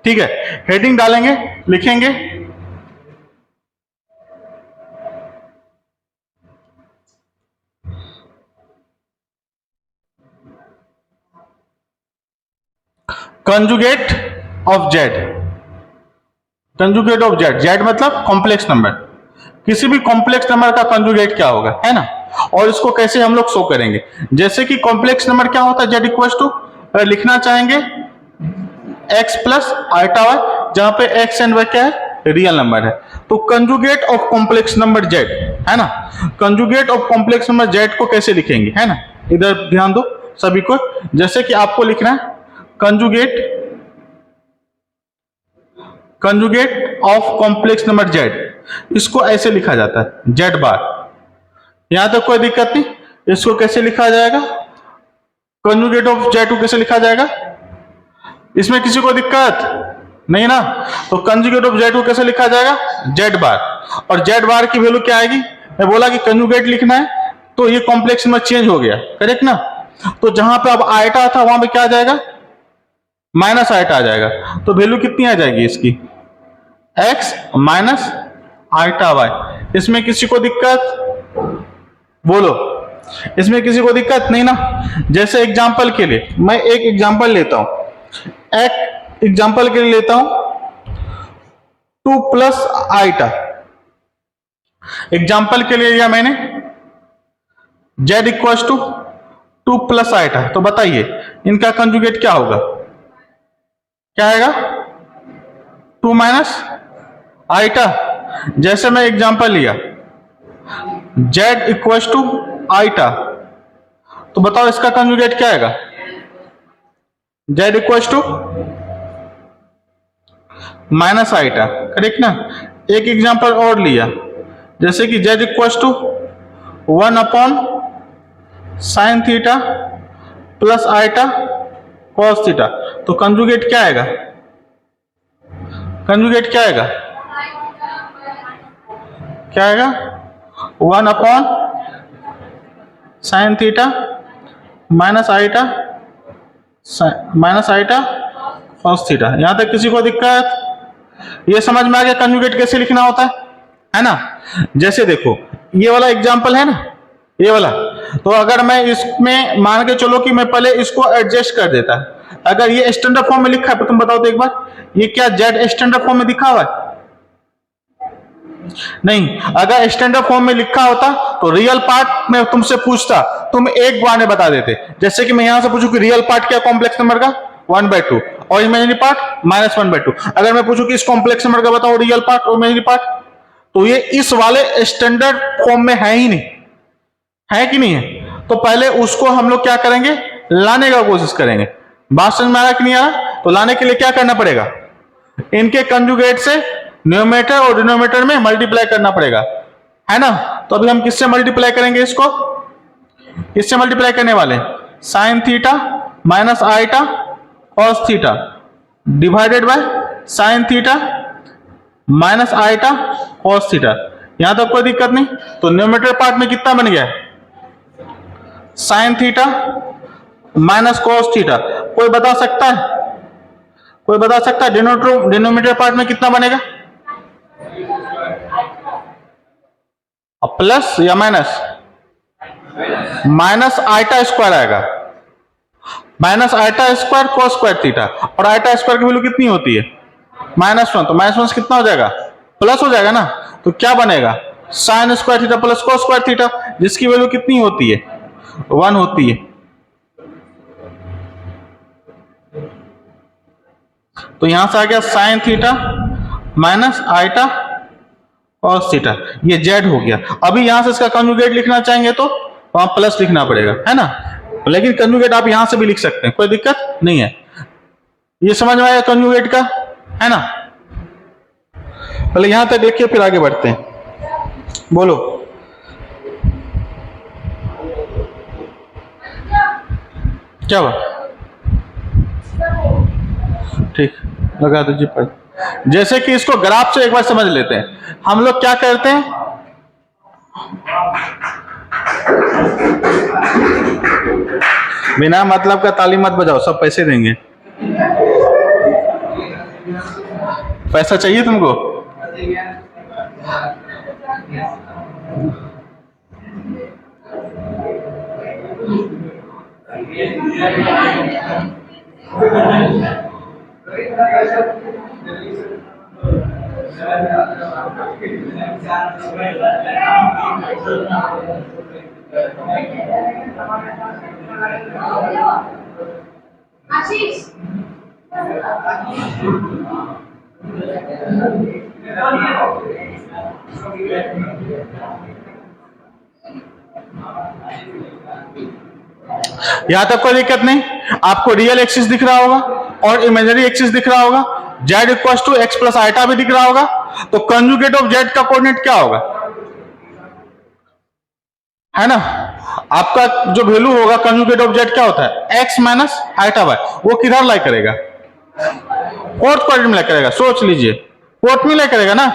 ठीक है, हेडिंग डालेंगे, लिखेंगे conjugate of Z. Conjugate of Z, Z मतलब कॉम्प्लेक्स नंबर, किसी भी कॉम्प्लेक्स नंबर का कंजुगेट क्या होगा, है ना। और इसको कैसे हम लोग शो करेंगे, जैसे कि कॉम्प्लेक्स नंबर क्या होता है, जेड इक्वल टू, लिखना चाहेंगे एक्स प्लस आइटा वाई, जहां पे एक्स एंड वाई क्या है, रियल नंबर है। तो conjugate of complex number Z, है ना, conjugate of complex number Z को कैसे लिखेंगे, है ना। इधर ध्यान दो सभी को, जैसे कि आपको लिखना है conjugate of complex number Z, इसको ऐसे लिखा जाता है जेड बार। यहां तक कोई दिक्कत नहीं। इसको कैसे लिखा जाएगा, कंजुगेट ऑफ जेड को कैसे लिखा जाएगा, इसमें किसी को दिक्कत नहीं ना। तो कंजुगेट ऑफ जेड को कैसे लिखा जाएगा, जेड बार। और जेड बार की वैल्यू क्या आएगी, मैं बोला कि कंजुगेट लिखना है, तो ये कॉम्प्लेक्स नंबर चेंज हो गया, करेक्ट ना। तो जहां पे अब आइटा था वहां पे क्या आ जाएगा, माइनस आइटा आ जाएगा। तो वैल्यू कितनी आ जाएगी इसकी, एक्स माइनस आइटा वाई। इसमें किसी को दिक्कत, बोलो, इसमें किसी को दिक्कत नहीं ना। जैसे एग्जांपल के लिए मैं एक एग्जांपल लेता हूं, एक एग्जांपल के लिए लेता हूं 2 प्लस आइटा। एग्जांपल के लिए लिया मैंने Z equal to 2 plus iota. तो बताइए इनका कंजुगेट क्या होगा, क्या आएगा, 2 माइनस आइटा। जैसे मैं एग्जांपल लिया जेड इक्वल टू आइटा, तो बताओ इसका कंजुगेट क्या आएगा, Z equal to minus iota, correct ना। एक एग्जांपल और लिया, जैसे कि Z equal to 1 upon sine theta plus iota cos theta. तो कंजुगेट क्या आएगा, कंजुगेट क्या आएगा, क्या आएगा, 1 upon sine theta minus iota cos theta. यहां तक किसी को दिक्कत, ये समझ में आ गया कंजुगेट कैसे लिखना होता है ना। जैसे देखो ये वाला एग्जांपल है ना, ये वाला, तो अगर मैं इसमें मान के चलो कि मैं पहले इसको एडजस्ट कर देता, अगर ये स्टैंडर्ड फॉर्म में लिखा है तो तुम बताओ तो एक बार, ये क्या जेड स्टैंडर्ड फॉर्म में दिखा हुआ है, नहीं। अगर स्टैंडर्ड फॉर्म में लिखा होता तो रियल पार्ट में तुमसे पूछता, तुम एक बार में बता देते। जैसे कि मैं यहां से पूछूं कि रियल पार्ट क्या कॉम्प्लेक्स नंबर का, 1/2, और इमेजिनरी पार्ट -1/2। अगर मैं पूछूं कि इस कॉम्प्लेक्स नंबर का बताओ रियल पार्ट और इमेजिनरी पार्ट, तो ये इस वाले स्टैंडर्ड फॉर्म में है ही नहीं, है कि नहीं है। तो पहले उसको हम लोग क्या करेंगे, लाने का कोशिश करेंगे। बात समझ में आ रहा कि नहीं आ रहा। तो लाने के लिए क्या करना पड़ेगा, इनके कंजुगेट से न्यूमरेटर और डिनोमिनेटर में मल्टीप्लाई करना पड़ेगा, है ना। तो अभी हम किससे मल्टीप्लाई करेंगे, इसको किससे मल्टीप्लाई करने वाले, sine theta minus iota cos theta divided by sine theta minus iota cos theta. यहां तक कोई दिक्कत नहीं। तो न्यूमरेटर पार्ट में कितना बन गया, sine theta minus cos theta. कोई बता सकता है, कोई बता सकता है डिनोमिनेटर पार्ट में कितना बनेगा, प्लस या माइनस, माइनस आइटा स्क्वायर आएगा, minus iota square cos square theta. और आइटा स्क्वायर की वैल्यू कितनी होती है, -1। तो -1 कितना हो जाएगा, प्लस हो जाएगा ना। तो क्या बनेगा, sine square theta plus cos square theta, जिसकी वैल्यू कितनी होती है, 1 होती है। तो यहां से आ गया sine theta minus iota cos theta, ये जेड हो गया। अभी यहां से इसका कंजुगेट लिखना चाहेंगे तो वहां प्लस लिखना पड़ेगा, है ना। लेकिन कंजुगेट आप यहां से भी लिख सकते हैं, कोई दिक्कत नहीं है। ये समझ में आया कंजुगेट का, है ना। पहले यहां तक देखिए फिर आगे बढ़ते हैं, बोलो। क्या हुआ, ठीक, लगा दीजिए पर। जैसे कि इसको ग्राफ से एक बार समझ लेते हैं। हम लोग क्या करते हैं, बिना मतलब का ताली मत बजाओ, सब पैसे देंगे। पैसा चाहिए तुमको? आशीष यहां तक कोई दिक्कत नहीं। आपको रियल एक्सिस दिख रहा होगा और इमेजिनरी एक्सिस दिख रहा होगा। z equal to X plus iota भी दिख रहा होगा। तो कंजुगेट ऑफ z का कोऑर्डिनेट क्या होगा, है ना? आपका जो वैल्यू होगा कंजुगेट ऑफ z क्या होता है, x माइनस आइटा y। वो किधर लाई करेगा, फोर्थ क्वाड्रेंट में लाई करेगा। सोच लीजिए, फोर्थ में लाई करेगा ना।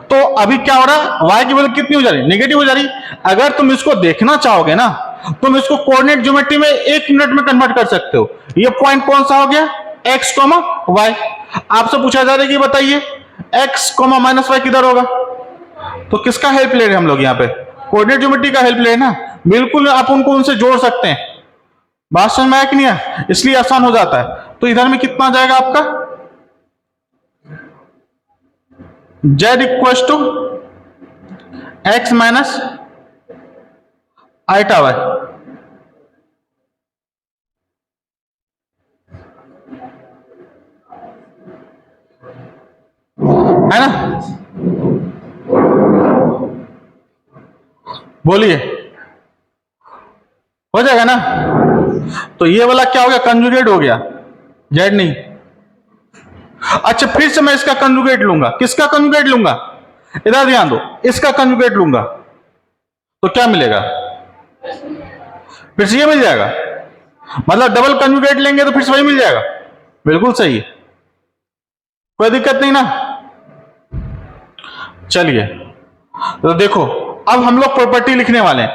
तो अभी क्या हो रहा है, y की वैल्यू कितनी हो जा रही, नेगेटिव हो जा रही। अगर तुम इसको देखना चाहोगे ना, तुम इसको कोऑर्डिनेट ज्योमेट्री में 1 मिनट में कन्वर्ट कर सकते हो। ये पॉइंट कौन सा हो गया, x, y। आपसे पूछा जा रहा है कि बताइए x, माइनस y किधर होगा। तो किसका हेल्प ले रहे हैं हम लोग यहाँ पे, कोऑर्डिनेट ज्योमेट्री का हेल्प ले रहे हैं ना। बिल्कुल आप उनको उनसे जोड़ सकते हैं। बात समझ में आया कि नहीं है, इसलिए आसान हो जाता है। तो इधर में कितना जाएगा आपका, z equal to X minus iota y। है ना, बोलिए, हो जाएगा ना। तो ये वाला क्या हो गया, कंजुगेट हो गया, z नहीं। अच्छा फिर से मैं इसका कंजुगेट लूंगा। किसका कंजुगेट लूंगा, इधर ध्यान दो, इसका कंजुगेट लूंगा तो क्या मिलेगा, फिर से ये मिल जाएगा। मतलब डबल कंजुगेट लेंगे तो फिर से वही मिल जाएगा। बिल्कुल सही है, कोई दिक्कत नहीं ना। चलिए तो देखो, अब हम लोग प्रॉपर्टी लिखने वाले हैं।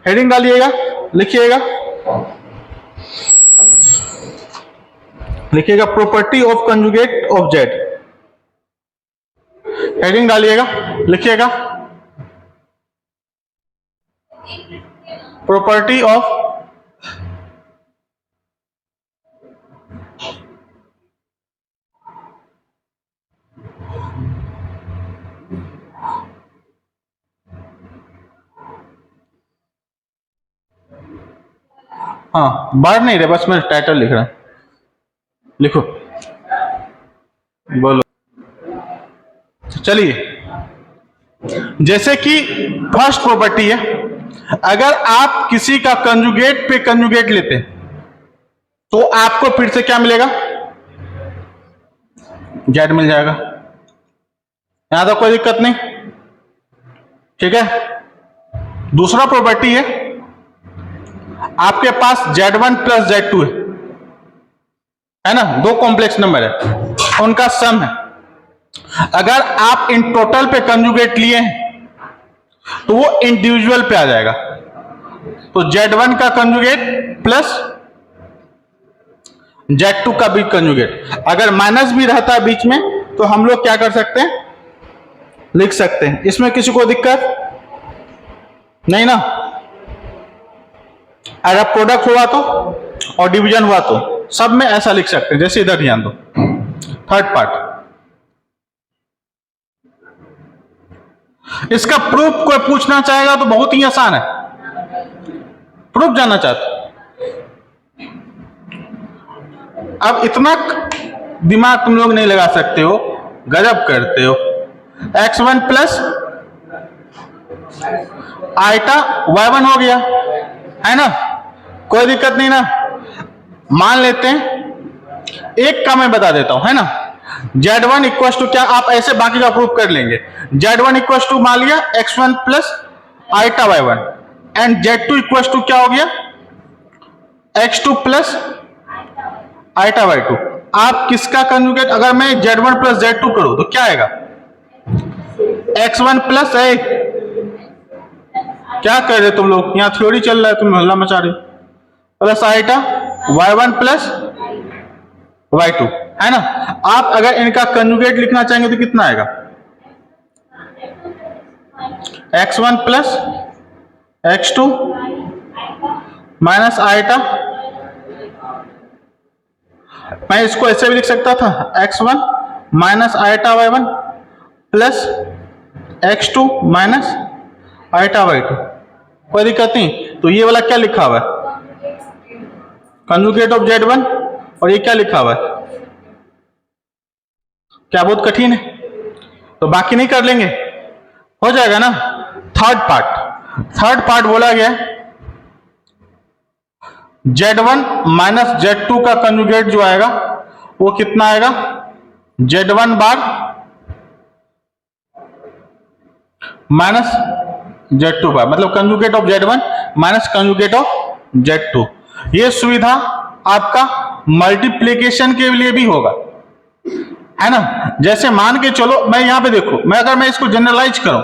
हेडिंग डालिएगा, लिखिएगा, लिखिएगा property of conjugate of Z. Heading डालिएगा, लिखिएगा प्रॉपर्टी ऑफ हाँ बाहर नहीं रहे, बस मैं टाइटल लिख रहा हूं, लिखो, बोलो। चलिए, जैसे कि फर्स्ट प्रॉपर्टी है, अगर आप किसी का कंजुगेट पे कंजुगेट लेते तो आपको फिर से क्या मिलेगा, जेड मिल जाएगा। यहां तो कोई दिक्कत नहीं, ठीक है। दूसरा प्रॉपर्टी है, आपके पास z1 प्लस z2 है ना, दो कॉम्प्लेक्स नंबर है, उनका सम है। अगर आप इन टोटल पे कंजुगेट लिए हैं तो वो इंडिविजुअल पे आ जाएगा। तो z1 का कंजुगेट प्लस z2 का भी कंजुगेट। अगर माइनस भी रहता है बीच में तो हम लोग क्या कर सकते हैं, लिख सकते हैं। इसमें किसी को दिक्कत नहीं ना। अगर प्रोडक्ट हुआ तो और डिवीजन हुआ तो सब में ऐसा लिख सकते हैं। जैसे इधर ध्यान दो, थर्ड पार्ट, इसका प्रूफ कोई पूछना चाहेगा तो बहुत ही आसान है। प्रूफ जानना चाहते, अब इतना दिमाग तुम लोग नहीं लगा सकते हो, गजब करते हो। x1 प्लस आइटा y1 हो गया, है ना, कोई दिक्कत नहीं ना। मान लेते हैं, एक का मैं बता देता हूं, है ना। z1 इक्वल टू क्या, आप ऐसे बाकी का प्रूफ कर लेंगे। z1 इक्वल टू मान लिया x1 plus iota y1 and z2 equal to क्या हो गया, x2 प्लस आइटा y2। आप किसका कंजुगेट, अगर मैं z1 प्लस z2 करूं तो क्या आएगा, x1 प्लस क्या कर रहे तुम लोग, यहां थ्योरी चल रहा है, तुम हल्ला मचा रहे हो, plus iota y1 plus y2, है ना। आप अगर इनका कंजुगेट लिखना चाहेंगे तो कितना आएगा, x1 plus x2 minus iota, मैं इसको ऐसे भी लिख सकता था, x1 minus iota y1 plus x2 minus iota y2, कोई दिक्कत नहीं। तो ये वाला क्या लिखा हुआ है, कंजुगेट ऑफ Z1, और ये क्या लिखा हुआ है, क्या बहुत कठिन है, तो बाकी नहीं कर लेंगे, हो जाएगा ना। थर्ड पार्ट बोला गया Z1 माइनस Z2 का कंजुगेट जो आएगा वो कितना आएगा, Z1 बार माइनस Z2 बार, मतलब conjugate of Z1 minus conjugate of Z2। ये सुविधा आपका मल्टीप्लीकेशन के लिए भी होगा, है ना। जैसे मान के चलो, मैं यहां पे देखो, अगर मैं इसको जनरलाइज करूं,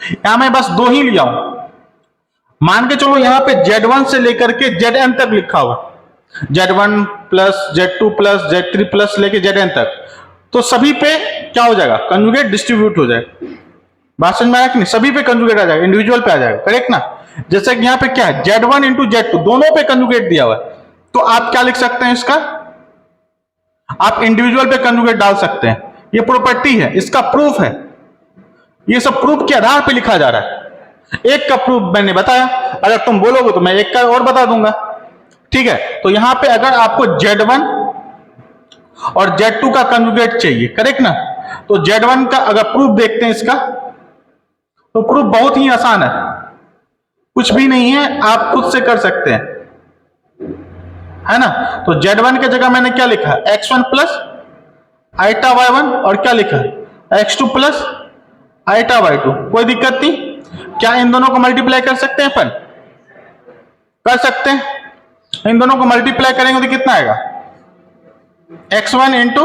यहां मैं बस 2 ही लिया हूं, मान के चलो यहां पे Z1 से लेकर के Zn तक लिखा हुआ, Z1 plus Z2 plus Z3 plus लेके Zn तक, तो सभी पे क्या हो जाएगा, कंजुगेट डिस्ट्रीब्यूट हो जाएगा। बात समझ में आया कि नहीं, सभी पे कंजुगेट आ जाएगा, इंडिविजुअल पे आ जाएगा, करेक्ट ना। जैसे कि यहां पे क्या है, Z1 इंटू Z2 दोनों पे कंजुगेट दिया हुआ है, तो आप क्या लिख सकते हैं इसका, आप इंडिविजुअल पे कंजुगेट डाल सकते हैं। ये प्रॉपर्टी है, इसका प्रूफ है, ये सब प्रूफ के आधार पे लिखा जा रहा है। एक का प्रूफ मैंने बताया, अगर तुम बोलोगे तो मैं एक का और बता दूंगा, ठीक है। तो यहां पे अगर आपको Z1 और Z2 का कंजुगेट चाहिए, करेक्ट ना, तो Z1 का अगर प्रूफ देखते हैं इसका, तो प्रूफ बहुत ही आसान है, कुछ भी नहीं है, आप खुद से कर सकते हैं, है ना। तो Z1 के जगह मैंने क्या लिखा, x1 प्लस आइटा y1, और क्या लिखा, x2 प्लस आइटा y2, कोई दिक्कत नहीं। क्या इन दोनों को मल्टीप्लाई कर सकते हैं अपन, कर सकते हैं। इन दोनों को मल्टीप्लाई करेंगे तो कितना आएगा, x1 इंटू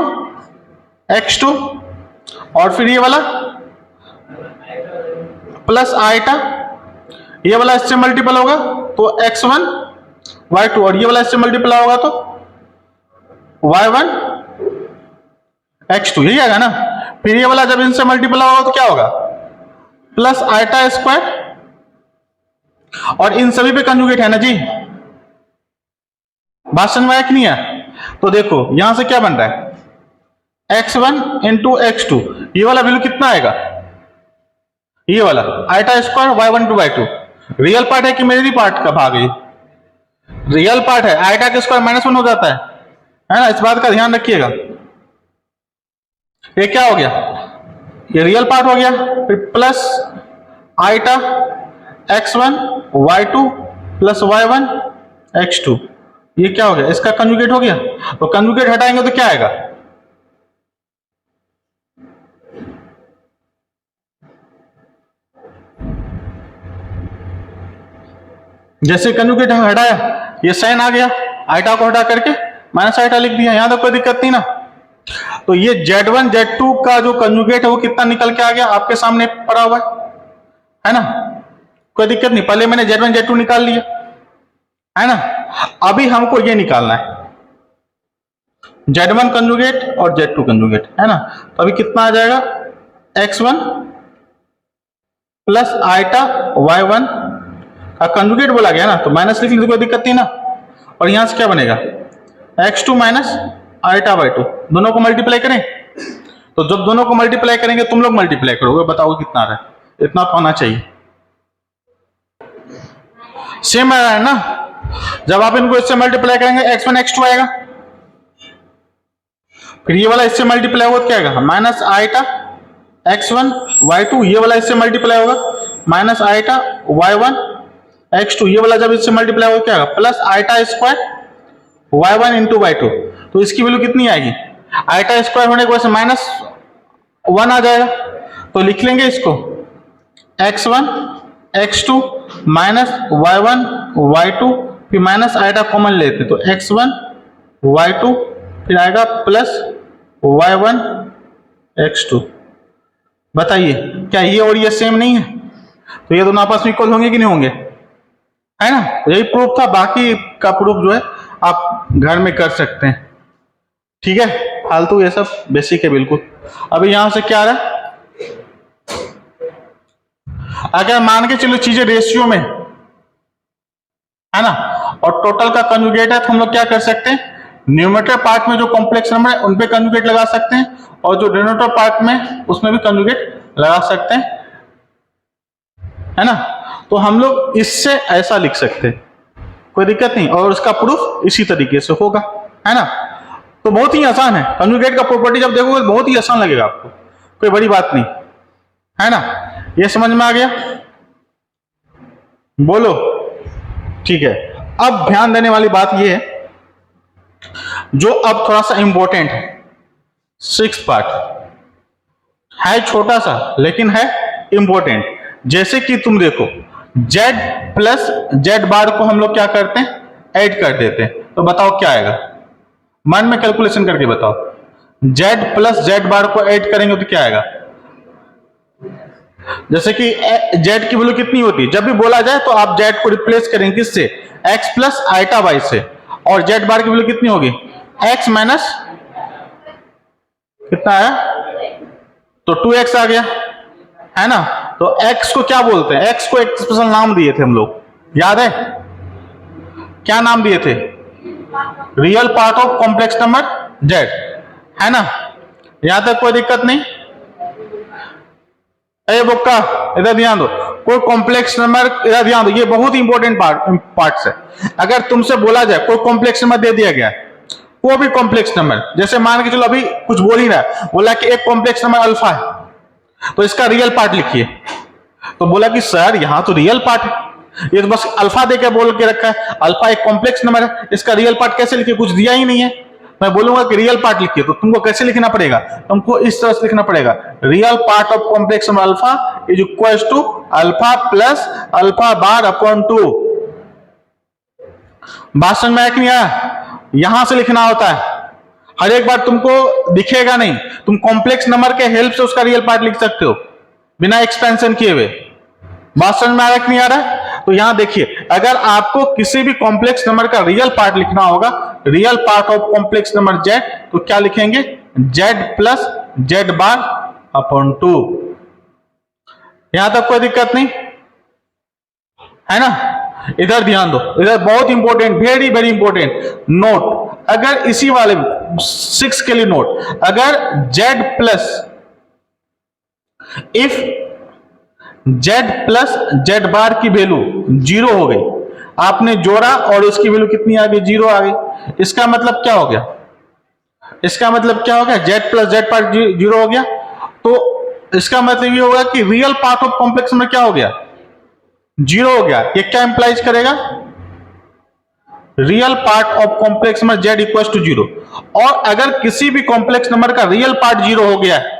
x2, और फिर ये वाला प्लस आइटा, ये वाला इससे मल्टीपल होगा तो x1 y2, और ये वाला इससे मल्टीप्लाई होगा तो y1 x2, यही आएगा ना। फिर ये वाला जब इनसे मल्टीप्लाई होगा तो क्या होगा, प्लस आइटा स्क्वायर, और इन सभी पे कंजुगेट है ना जी, बात समझ में आया कि नहीं है। तो देखो यहां से क्या बन रहा है, x1 इंटू x2, ये वाला वैल्यू कितना आएगा, ये वाला iota square y1 to y2, real part है कि इमेजिनरी पार्ट का भाग, ये रियल पार्ट है, आइटा के स्क्वायर -1 हो जाता है ना, इस बात का ध्यान रखिएगा। ये क्या हो गया, ये रियल पार्ट हो गया, फिर plus iota x1 y2 plus y1 x2, ये क्या हो गया, इसका कंजुगेट हो गया। तो कंजुगेट हटाएंगे तो क्या आएगा, जैसे कंजुगेट हटाया, ये साइन आ गया, आइटा को हटा करके माइनस आइटा लिख दिया, यहां तक कोई दिक्कत नहीं ना। तो ये Z1 Z2 का जो कंजुगेट है वो कितना निकल के आ गया, आपके सामने पड़ा हुआ है ना, कोई दिक्कत नहीं। पहले मैंने Z1 Z2 निकाल लिया, है ना। अभी हमको ये निकालना है Z1 कंजुगेट और Z2 कंजुगेट, है ना। तो अभी कितना आ जाएगा, x1 प्लस आइटा y1 का कंजुगेट बोला गया ना, तो माइनस लिख लीजिए, कोई दिक्कत नहीं ना। और यहां से क्या बनेगा, x2 माइनस आइटा y2, दोनों को मल्टीप्लाई करें, तो जब दोनों को मल्टीप्लाई करेंगे, तुम लोग मल्टीप्लाई करोगे, बताओ कितना आ रहा है, इतना तो आना चाहिए, सेम आ रहा है ना। जब आप इनको इससे मल्टीप्लाई करेंगे x1 x2 आएगा, फिर ये वाला इससे मल्टीप्लाई होगा तो क्या आएगा, माइनस आइटा x1 y2, ये वाला इससे मल्टीप्लाई होगा माइनस आइटा y1 x2, ये वाला जब इससे मल्टीप्लाई होगा क्या आएगा, plus iota square y1 into y2। तो इसकी वैल्यू कितनी आएगी, आइटा स्क्वायर होने की वजह से -1 आ जाएगा, तो लिख लेंगे इसको x1 x2 minus y1 y2, फिर माइनस आइटा कॉमन लेते तो x1 y2, फिर आएगा प्लस y1 x2। बताइए क्या ये और ये सेम नहीं है, तो ये दोनों आपस में इक्वल होंगे कि नहीं होंगे, है ना। तो यही प्रूफ था, बाकी का प्रूफ जो है आप घर में कर सकते हैं, ठीक है। फालतू ये सब बेसिक है बिल्कुल। अभी यहां से क्या आ रहा है, अगर मान के चलो चीजें रेशियो में है ना, और टोटल का कंजुगेट है, तो हम लोग क्या कर सकते हैं, न्यूमरेटर पार्ट में जो कॉम्प्लेक्स नंबर है उन पे कंजुगेट लगा सकते हैं, और जो डिनोमिनेटर पार्ट में उसमें भी कंजुगेट लगा सकते हैं, है ना। तो हम लोग इससे ऐसा लिख सकते हैं, कोई दिक्कत नहीं, और उसका प्रूफ इसी तरीके से होगा, है ना। तो बहुत ही आसान है, कंजुगेट का प्रॉपर्टी जब देखोगे बहुत ही आसान लगेगा आपको, कोई बड़ी बात नहीं, है ना। ये समझ में आ गया, बोलो, ठीक है। अब ध्यान देने वाली बात ये है, जो अब थोड़ा सा इंपॉर्टेंट है, सिक्स्थ पार्ट है, छोटा सा लेकिन है इंपॉर्टेंट। जैसे कि तुम देखो, z प्लस जेड बार को हम लोग क्या करते हैं, ऐड कर देते हैं, तो बताओ क्या आएगा, मन में कैलकुलेशन करके बताओ, z प्लस जेड बार को ऐड करेंगे तो क्या आएगा। जैसे कि z की वैल्यू कितनी होती है, जब भी बोला जाए तो आप z को रिप्लेस करेंगे किससे, x प्लस आइटा वाई से, और z बार की वैल्यू कितनी होगी, x माइनस कितना आया, तो 2x आ गया, है ना। तो x को क्या बोलते हैं, x को एक स्पेशल नाम दिए थे हम लोग, याद है, क्या नाम दिए थे, real part of complex number z, है ना। यहां तक कोई दिक्कत नहीं। ए बुक्का इधर ध्यान दो, कोई कॉम्प्लेक्स नंबर, इधर ध्यान दो, ये बहुत ही इंपॉर्टेंट पार्ट्स है। अगर तुमसे बोला जाए कोई कॉम्प्लेक्स नंबर दे दिया गया, कोई भी कॉम्प्लेक्स नंबर, जैसे मान के चलो अभी कुछ बोल ही रहा है, बोला कि एक कॉम्प्लेक्स नंबर अल्फा है, तो इसका रियल पार्ट लिखिए, तो बोला कि सर यहां तो रियल पार्ट है, ये तो बस अल्फा देकर बोल के रखा है, अल्फा एक कॉम्प्लेक्स नंबर है, इसका रियल पार्ट कैसे लिखिए, कुछ दिया ही नहीं है। मैं बोलूंगा कि रियल पार्ट लिखिए, तो तुमको कैसे लिखना पड़ेगा, तुमको इस तरह से लिखना पड़ेगा, real part of complex number alpha is equal to alpha plus alpha bar upon 2। बात समझ में आया कि नहीं आया, यहां से लिखना होता है, हर एक बार तुमको दिखेगा नहीं, तुम कॉम्प्लेक्स नंबर के हेल्प से उसका रियल पार्ट लिख सकते हो बिना एक्सपेंशन किए हुए। बात समझ में आ रहा है कि नहीं आ रहा है। तो यहां देखिए, अगर आपको किसी भी कॉम्प्लेक्स नंबर का रियल पार्ट लिखना होगा, real part of complex number z, तो क्या लिखेंगे, z प्लस जेड बार अपॉन 2। यहां तक कोई दिक्कत नहीं, है ना। इधर ध्यान दो, इधर बहुत important, very very important note, अगर इसी वाले 6 के लिए नोट, अगर z plus, if z plus Z bar की वैल्यू 0 हो गई, आपने जोड़ा और उसकी वैल्यू कितनी आ गई, 0 आ गई, इसका मतलब क्या हो गया, इसका मतलब क्या हो गया, z प्लस जेड बार 0 हो गया, तो इसका मतलब ये होगा कि real part of complex number क्या हो गया, 0 हो गया। ये क्या इंप्लाइज करेगा, real part of complex number z equal to 0, और अगर किसी भी कॉम्प्लेक्स नंबर का रियल पार्ट 0 हो गया है,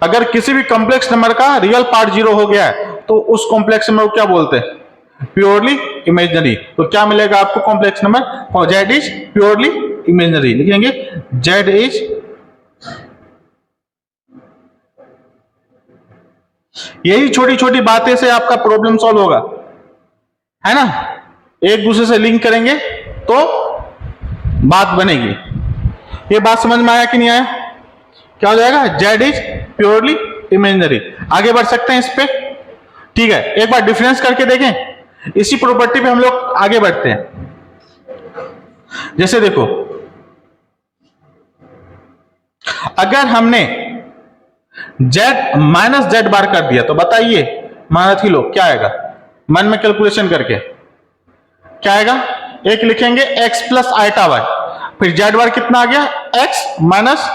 अगर किसी भी कॉम्प्लेक्स नंबर का रियल पार्ट 0 हो गया है, तो उस कॉम्प्लेक्स नंबर को क्या बोलते हैं, प्योरली इमेजिनरी। तो क्या मिलेगा आपको complex number, z is purely imaginary, लिखेंगे z इज, यही छोटी छोटी बातें से आपका प्रॉब्लम सॉल्व होगा, है ना, एक दूसरे से लिंक करेंगे तो बात बनेगी। ये बात समझ में आया कि नहीं आया, क्या हो जाएगा, z इज प्योरली इमेजिनरी। आगे बढ़ सकते हैं इस पे, ठीक है। एक बार डिफरेंस करके देखें, इसी प्रॉपर्टी पे हम लोग आगे बढ़ते हैं। जैसे देखो, अगर हमने z माइनस जेड बार कर दिया, तो बताइए मानथी लोग क्या आएगा, मन में कैलकुलेशन करके क्या आएगा, एक लिखेंगे x प्लस आइटा वाई, फिर जेड बार कितना आ गया, x माइनस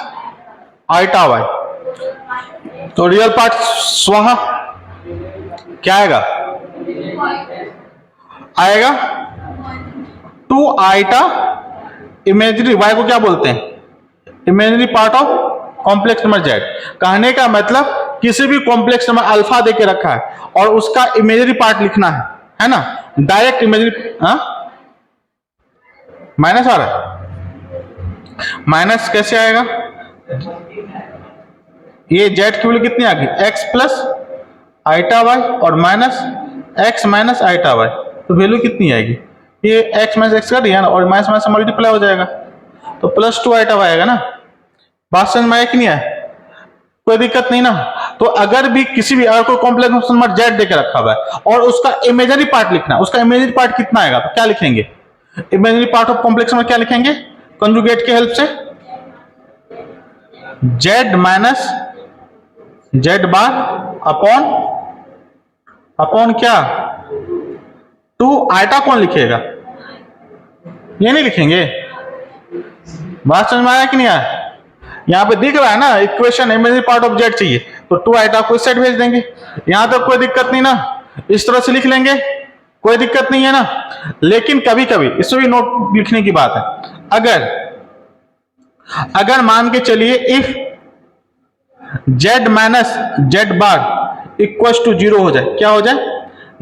आइटा वाई, तो रियल पार्ट स्वाहा, क्या आएगा, आएगा 2 आइटा इमेजिनरी, y को क्या बोलते हैं, imaginary part of complex number z। कहने का मतलब किसी भी कॉम्प्लेक्स नंबर अल्फा देके रखा है और उसका इमेजिनरी पार्ट लिखना है ना, डायरेक्ट इमेजिनरी, माइनस आ रहा है, माइनस कैसे आएगा, ये z की वैल्यू कितनी आ गई, x प्लस आइटा वाई और minus x minus iota y, तो वैल्यू कितनी आएगी, ये x माइनस एक्स कर दिया ना, और माइनस माइनस मल्टीप्लाई हो जाएगा, तो प्लस 2 आइटा वाई आएगा ना, बात समझ में आया कि नहीं आया? कोई दिक्कत नहीं ना। तो अगर भी किसी भी अगर कोई कॉम्प्लेक्स नंबर जेड देकर रखा हुआ है और उसका इमेजिनरी पार्ट लिखना है, उसका इमेजिनरी पार्ट कितना आएगा तो क्या लिखेंगे? Imaginary part of complex number क्या लिखेंगे? कंजुगेट के हेल्प से Z minus z bar upon upon क्या 2 आयटा कौन लिखेगा? ये नहीं लिखेंगे। बात समझ में आया कि नहीं आया? यहां पे दिख रहा है ना equation imaginary part of Z चाहिए तो 2 आयटा को इस साइड भेज देंगे। यहां तक कोई दिक्कत नहीं ना, इस तरह से लिख लेंगे, कोई दिक्कत नहीं है ना। लेकिन कभी कभी इसमें भी नोट लिखने की बात है। अगर मान के चलिए if z minus z bar equal to 0 हो जाए, क्या हो जाए?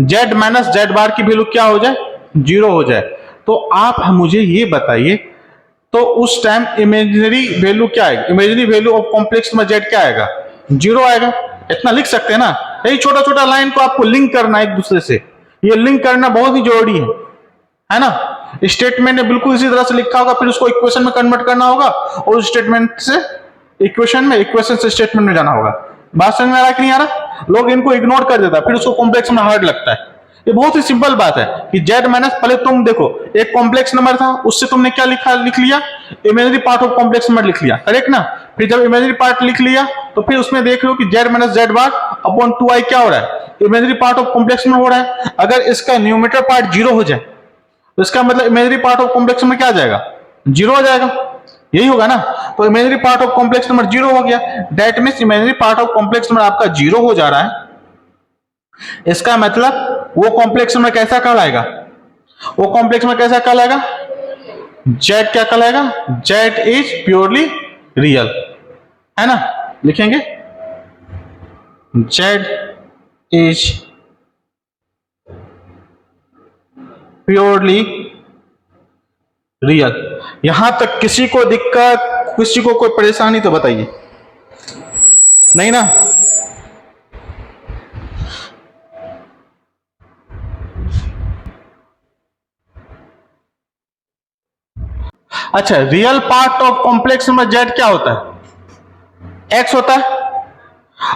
जेड माइनस जेड बार की वैल्यू क्या हो जाए? 0 हो जाए। तो आप मुझे ये बताइए तो उस टाइम इमेजिनरी वैल्यू क्या आएगा? इमेजिनरी वैल्यू ऑफ कॉम्प्लेक्स में जेड क्या आएगा? 0 आएगा। इतना लिख सकते हैं ना। यही छोटा छोटा लाइन को आपको लिंक करना है एक दूसरे से, ये लिंक करना बहुत ही जरूरी है ना। स्टेटमेंट ने बिल्कुल इसी तरह से लिखा होगा, फिर उसको इक्वेशन में कन्वर्ट करना होगा और उस स्टेटमेंट से इक्वेशन में, इक्वेशन से स्टेटमेंट में जाना होगा। बात समझ में आ रहा है कि नहीं आ रहा? लोग इनको इग्नोर कर देता है, फिर उसको कॉम्प्लेक्स में हार्ड लगता है। ये बहुत ही सिंपल बात है कि जेड माइनस, पहले तुम देखो एक कॉम्प्लेक्स नंबर था, उससे तुमने क्या लिख लिया? Imaginary part of complex number लिख लिया, करेक्ट ना। फिर जब इमेजिनरी पार्ट लिख लिया तो फिर उसमें देख लो कि Z minus z bar upon 2i क्या हो रहा है? Imaginary part of complex number हो रहा है। अगर इसका न्यूमरेटर पार्ट 0 हो जाए तो इसका मतलब imaginary part of complex number क्या आ जाएगा? 0 हो जाएगा। यही होगा ना। तो imaginary part of complex number 0 हो गया, that means imaginary part of complex number आपका 0 हो जा रहा है। इसका मतलब वो कॉम्प्लेक्स नंबर कैसा कहलाएगा? वो कॉम्प्लेक्स नंबर कैसा कहलाएगा? जेड क्या कहलाएगा? जेड इज प्योरली रियल, है ना। लिखेंगे जेड इज प्योरली रियल। यहां तक किसी को दिक्कत, किसी को कोई परेशानी तो बताइए, नहीं ना। अच्छा, real part of complex number Z क्या होता है? एक्स होता है।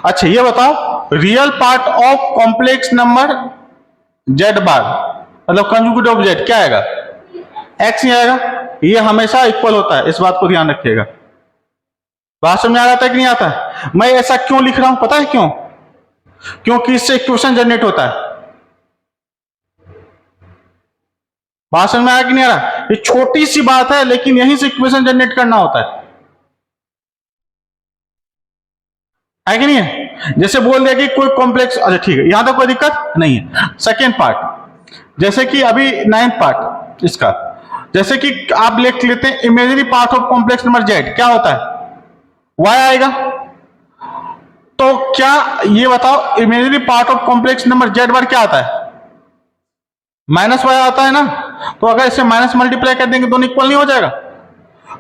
अच्छा ये बताओ, real part of complex number Z bar मतलब कंजुगेट ऑफ जेड क्या आएगा? एक्स ही आएगा। ये हमेशा इक्वल होता है, इस बात को ध्यान रखिएगा। बात समझ में आ रहा है कि नहीं आता है? मैं ऐसा क्यों लिख रहा हूं पता है क्यों? क्योंकि इससे इक्वेशन जनरेट होता है। बात समझ में आया कि नहीं आ रहा? ये छोटी सी बात है लेकिन यहीं से इक्वेशन जनरेट करना होता है कि नहीं है? जैसे बोल दिया कि कोई कॉम्प्लेक्स, अच्छा ठीक है, यहां तक कोई दिक्कत नहीं है। सेकेंड पार्ट, जैसे कि अभी 9th पार्ट इसका, जैसे कि आप लिख लेते हैं imaginary part of complex number Z क्या होता है? y आएगा। तो क्या ये बताओ imaginary part of complex number Z bar क्या आता है? माइनस वाई आता है ना। तो अगर इसे माइनस मल्टीप्लाई कर देंगे दोनों इक्वल नहीं हो जाएगा?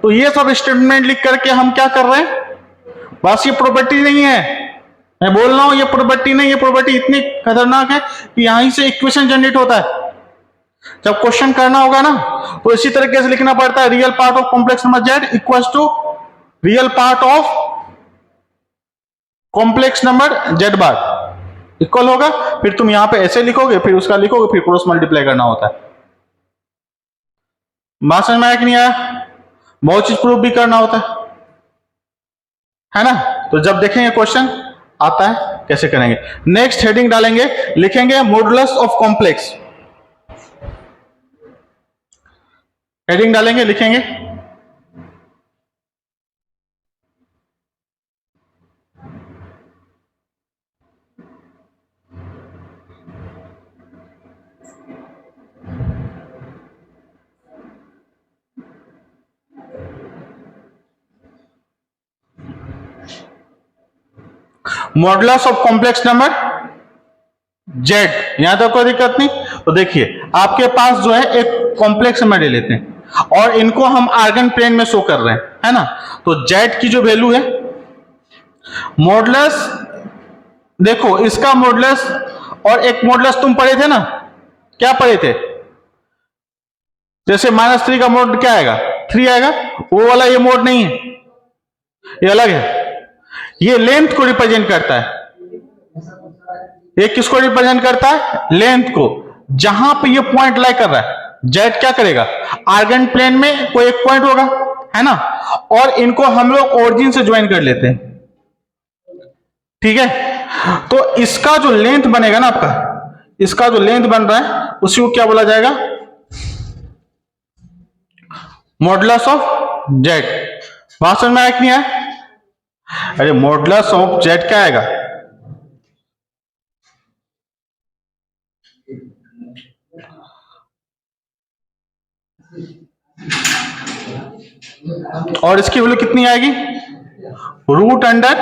तो ये सब स्टेटमेंट लिख करके हम क्या कर रहे हैं? बस ये प्रॉपर्टी नहीं है, मैं बोल रहा हूं ये प्रॉपर्टी नहीं, ये प्रॉपर्टी इतनी खतरनाक है कि यहीं से इक्वेशन जनरेट होता है। जब क्वेश्चन करना होगा ना तो इसी तरीके से लिखना पड़ता है, real part of complex number z equals to real part of complex number Z bar equal होगा। फिर तुम यहां पे ऐसे लिखोगे, फिर उसका लिखोगे, फिर क्रॉस मल्टीप्लाई करना होता है। बात समझ में आया कि नहीं आया? बहुत चीज प्रूफ भी करना होता है ना। तो जब देखेंगे क्वेश्चन आता है कैसे करेंगे। नेक्स्ट हेडिंग डालेंगे, लिखेंगे मॉडुलस ऑफ कॉम्प्लेक्स। हेडिंग डालेंगे, लिखेंगे modulus of complex number Z. यहां तक कोई दिक्कत नहीं। तो देखिए आपके पास जो है एक कॉम्प्लेक्स नंबर ले लेते हैं और इनको हम आर्गन प्लेन में शो कर रहे हैं, है ना। तो जेड की जो वैल्यू है मॉडुलस, देखो इसका मॉडुलस और एक मॉडुलस तुम पढ़े थे ना, क्या पढ़े थे? जैसे -3 का मोड क्या आएगा? 3 आएगा। वो वाला ये मोड नहीं है, ये अलग है, ये लेंथ को रिप्रेजेंट करता है। ये किसको रिप्रेजेंट करता है? लेंथ को। जहां पे ये पॉइंट लाई कर रहा है, जेड क्या करेगा? आर्गन प्लेन में कोई एक पॉइंट होगा, है ना, और इनको हम लोग ओरिजिन से ज्वाइन कर लेते हैं, ठीक है। तो इसका जो लेंथ बनेगा ना आपका, इसका जो लेंथ बन रहा है उसी को क्या बोला जाएगा? Modulus of Z. बात समझ में आया कि नहीं आया? अरे मॉडुलस ऑफ जेड क्या आएगा? और इसकी वैल्यू कितनी आएगी? Root under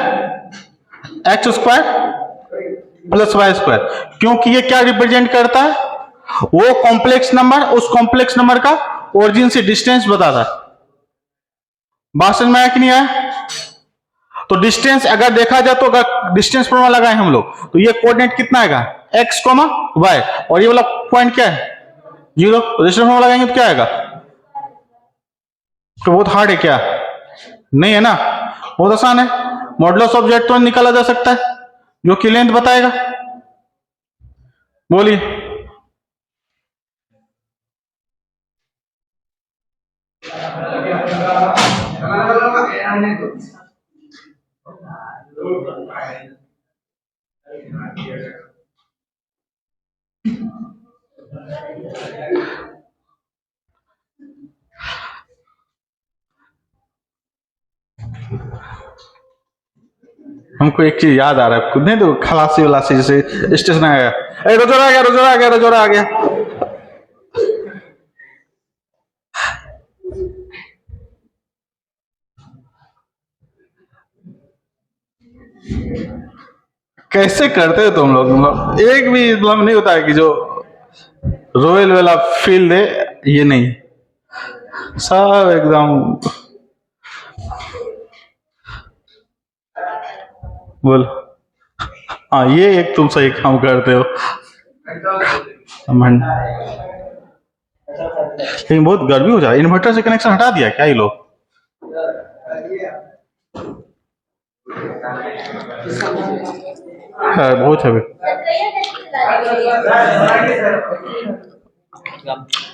x square plus y square. क्योंकि ये क्या रिप्रेजेंट करता है? वो कॉम्प्लेक्स नंबर, उस कॉम्प्लेक्स नंबर का ओरिजिन से डिस्टेंस बताता है। बात समझ में आया कि नहीं आया? तो डिस्टेंस अगर देखा जाए तो अगर डिस्टेंस फॉर्मूला लगाए हम लोग तो ये कोऑर्डिनेट कितना आएगा? एक्स कॉमा वाई, और ये वाला पॉइंट क्या है? 0। तो डिस्टेंस फॉर्मूला लगाएंगे तो क्या आएगा? तो बहुत हार्ड है क्या? नहीं है ना, बहुत आसान है। मॉडुलस ऑफ जेड तो निकाला जा सकता है जो कि लेंथ बताएगा। बोलिए। हमको एक चीज याद आ रहा है, खुद नहीं तो खलासी वलासी जैसे स्टेशन आ गया, रोजोरा आ गया, रोजोरा आ गया, रोजोरा आ गया। कैसे करते हो तुम लोग? मतलब एक भी मतलब नहीं होता है कि जो रॉयल वाला फील दे, ये नहीं, सब एकदम। बोल। हाँ, ये एक तुम सही काम करते हो। लेकिन बहुत गर्मी हो जाए, इन्वर्टर से कनेक्शन हटा दिया क्या ये लोग? है, बहुत है।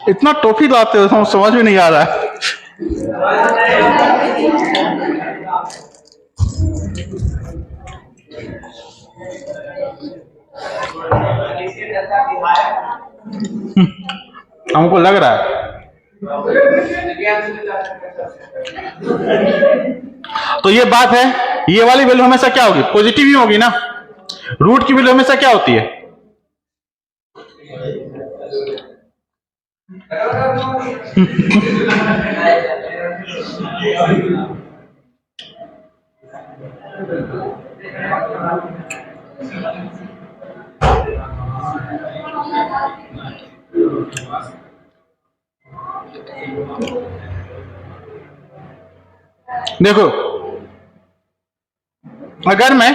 इतना टॉफी लाते हो, हम समझ में नहीं आ रहा है। हमको लग रहा है तो ये बात है, ये वाली वैल्यू हमेशा क्या होगी? पॉजिटिव ही होगी ना। रूट की वैल्यू हमेशा क्या होती है? देखो, अगर मैं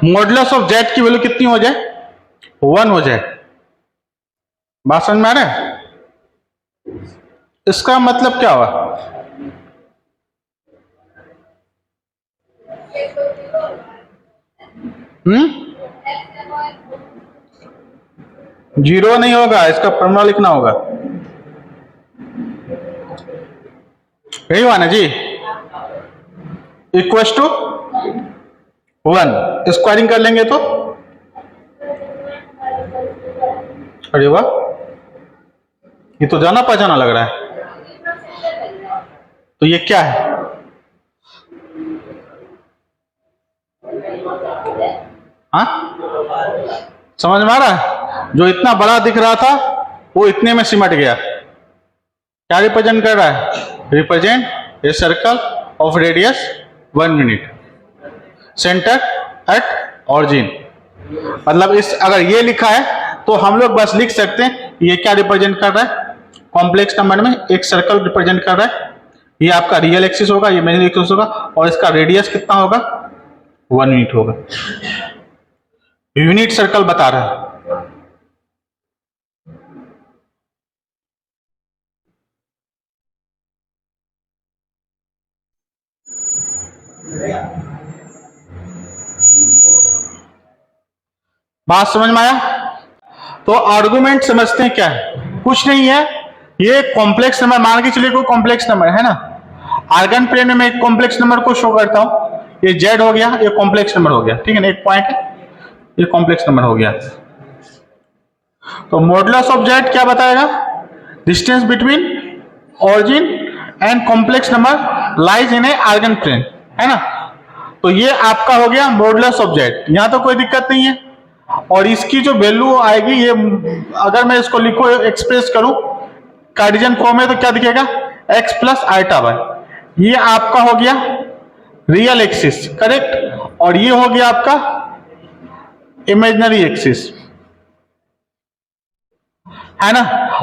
मॉडुलस ऑफ जेड की वैल्यू कितनी हो जाए? 1 हो जाए। बात समझ में आ रहा है? इसका मतलब क्या हुआ? जीरो नहीं होगा, इसका फॉर्मूला लिखना होगा। यही हुआ ना जी? इक्वल टू 1 स्क्वायरिंग कर लेंगे तो, अरे वाह, ये तो जाना पहचाना लग रहा है। तो ये क्या है? हाँ, समझ में आ रहा है? जो इतना बड़ा दिख रहा था वो इतने में सिमट गया। क्या रिप्रेजेंट कर रहा है? Represent a circle of radius 1 unit, centre at origin. मतलब इस अगर ये लिखा है तो हम लोग बस लिख सकते हैं ये क्या रिप्रेजेंट कर रहा है? कॉम्प्लेक्स नंबर में एक सर्कल रिप्रेजेंट कर रहा है। ये आपका रियल एक्सिस होगा, ये इमेजिनरी एक्सिस होगा, और इसका रेडियस कितना होगा? 1 यूनिट होगा। यूनिट सर्कल बता रहा है। बात समझ में आया? तो आर्गुमेंट समझते हैं क्या है, कुछ नहीं है, ये कॉम्प्लेक्स नंबर मान के चलिए, कोई कॉम्प्लेक्स नंबर है ना, आर्गन प्लेन में मैं एक कॉम्प्लेक्स नंबर को शो करता हूं, ये जेड हो गया, ये कॉम्प्लेक्स नंबर हो गया, ठीक है ना, एक पॉइंट है, ये कॉम्प्लेक्स नंबर हो गया। तो मॉडुलस ऑफ जेड क्या बताएगा, distance between origin and complex number lies in a Argand plane, है ना। तो ये आपका हो गया मॉडुलस ऑफ जेड, यहां तो कोई दिक्कत नहीं है। और इसकी जो वैल्यू आएगी, ये अगर मैं इसको लिखो एक्सप्रेस करूं कार्टेशियन फॉर्म में, तो क्या दिखेगा, x प्लस आइटा वाई, ये आपका हो गया रियल एक्सिस, करेक्ट, और ये हो गया आपका इमेजिनरी एक्सिस, है ना।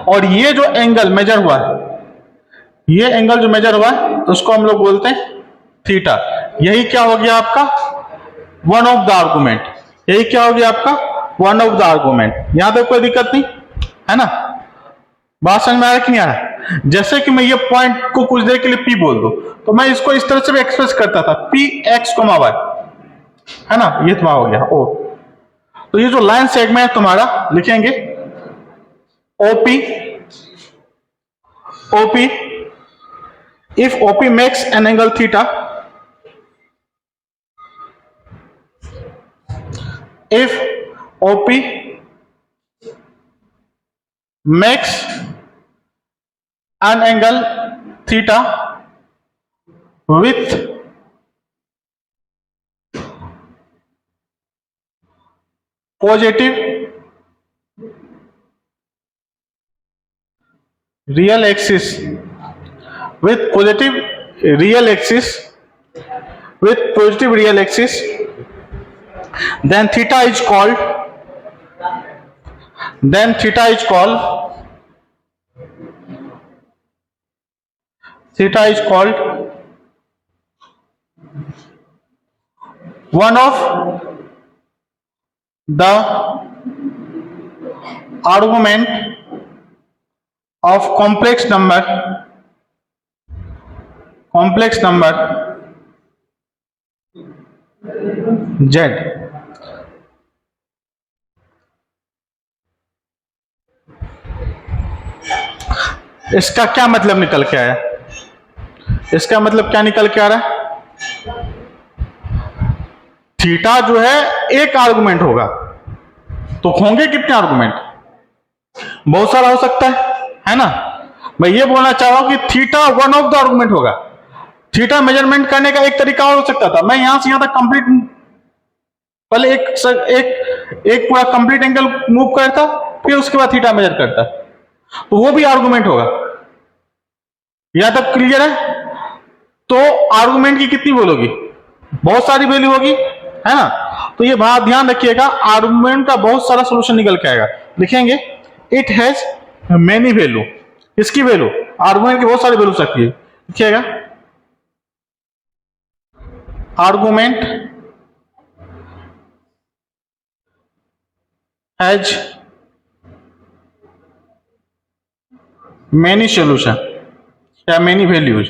और ये जो एंगल मेजर हुआ है, ये एंगल जो मेजर हुआ है उसको हम लोग बोलते हैं थीटा। यही क्या हो गया आपका वन ऑफ द आर्गुमेंट, यही क्या हो गया आपका वन ऑफ द आर्गुमेंट। यहां तक कोई दिक्कत नहीं है ना, बात समझ में आ रहा है कि नहीं आ रहा है? जैसे कि मैं ये पॉइंट को कुछ देर के लिए P बोल दूं, तो मैं इसको इस तरह से भी एक्सप्रेस करता था, पी एक्स कोमा वाई, है ना, ये तुम्हारा हो गया ओ। तो ये जो लाइन सेगमेंट है तुम्हारा, लिखेंगे OP, OP if OP makes an angle theta, if OP makes an angle theta with positive real axis, with positive real axis, with positive real axis, then theta is called, then theta is called, theta is called one of the argument of complex number, complex number z। इसका क्या मतलब निकल के आया, इसका मतलब क्या निकल के आ रहा है, थीटा जो है एक आर्गुमेंट होगा, तो होंगे कितने आर्गुमेंट, बहुत सारा हो सकता है ना। मैं ये बोलना चाह रहा हूं कि theta one of the argument होगा। थीटा मेजरमेंट करने का एक तरीका और हो सकता था, मैं यहां से यहां तक कंप्लीट, पहले एक पूरा कंप्लीट एंगल मूव करता, फिर उसके बाद थीटा मेजर करता, तो वो भी आर्गुमेंट होगा। यहां तक क्लियर है? तो आर्गुमेंट की कितनी बोलोगी, बहुत सारी वैल्यू होगी, है ना। तो ये बात ध्यान रखिएगा, आर्गुमेंट का बहुत सारा सॉल्यूशन निकल के आएगा। लिखेंगे इट हैज मेनी वैल्यू, इसकी वैल्यू, आर्गुमेंट की बहुत सारी वैल्यू सकती है, लिखिएगा आर्गुमेंट हैज मेनी सॉल्यूशन या मेनी वैल्यूज।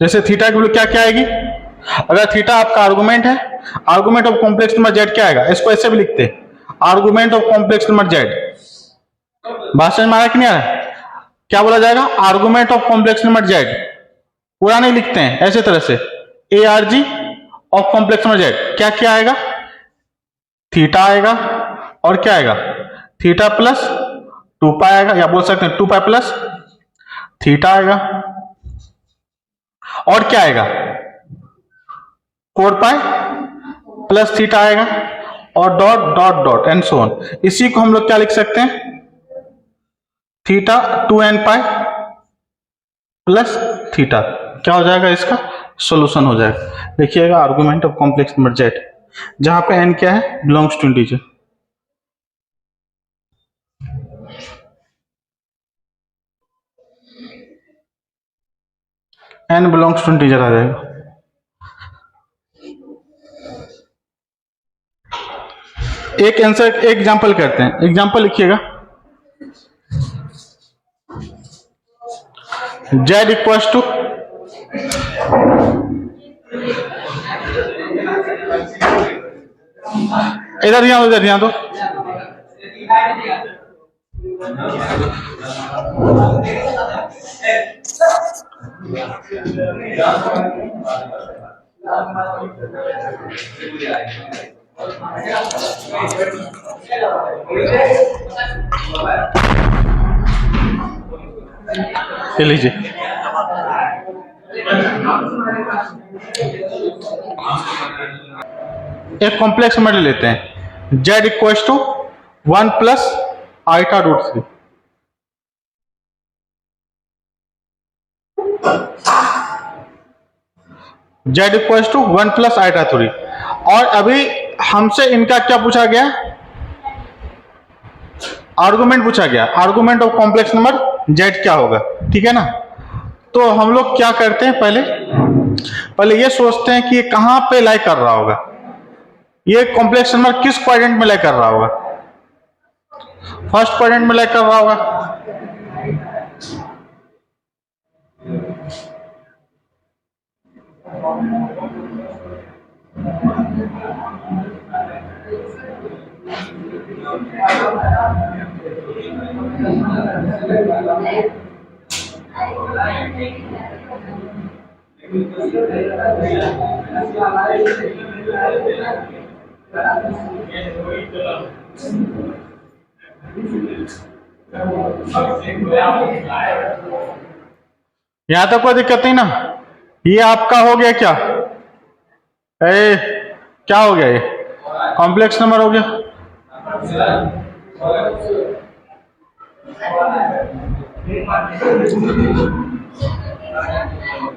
जैसे थीटा की वैल्यू क्या क्या आएगी, अगर थीटा आपका आर्गुमेंट है, argument of complex number Z क्या आएगा, इसको ऐसे भी लिखते हैं argument of complex number Z. बात समझ में आ रहा है कि नहीं आ रहा है? क्या बोला जाएगा, argument of complex number Z, पूरा नहीं लिखते हैं, ऐसे तरह से A R G of complex number Z, क्या क्या आएगा, थीटा आएगा, और क्या आएगा, थीटा प्लस 2 पाई आएगा, या बोल सकते हैं 2 पाई प्लस थीटा आएगा, और क्या आएगा 4 पाई प्लस थीटा आएगा, और dot dot dot and so on. इसी को हम लोग क्या लिख सकते हैं, theta 2n pi plus theta, क्या हो जाएगा, इसका सॉल्यूशन हो जाएगा। देखिएगा argument of complex number Z, जहां पे n क्या है, belongs to integer. n belongs to integer आ जाएगा। एक आंसर, एक एग्जांपल करते हैं। एग्जांपल लिखिएगा, z इक्वल्स टू इधर ध्यान दो, इधर ध्यान दो। ये लीजिए, एक कॉम्प्लेक्स नंबर ले लेते हैं, z equals to 1 plus iota root 3। z equals to 1 plus iota 3। और अभी हमसे इनका क्या पूछा गया? आर्गुमेंट पूछा गया। Argument of complex number z क्या होगा, ठीक है ना। तो हम लोग क्या करते हैं, पहले ये सोचते हैं कि ये कहां पे लाई कर रहा होगा, ये कॉम्प्लेक्स नंबर किस क्वाड्रेंट में लाई कर रहा होगा। फर्स्ट क्वाड्रेंट में लाई कर रहा होगा। यहां तक कोई दिक्कत नहीं ना। ये आपका हो गया क्या, क्या हो गया, ये कॉम्प्लेक्स नंबर हो गया।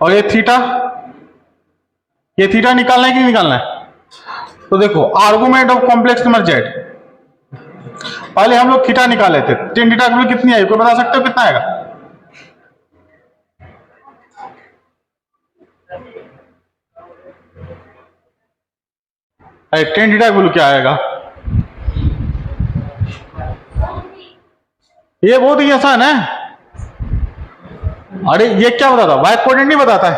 और ये थीटा निकालना है कि नहीं निकालना है? तो देखो, argument of complex number z, पहले हम लोग थीटा निकाले थे। टेन थीटा की वैल्यू कितनी आई, कोई बता सकते हो कितना आएगा? टेन थीटा की वैल्यू क्या आएगा? ये बहुत ही आसान है। अरे ये क्या बताता, वाई कोऑर्डिनेट नहीं बताता है।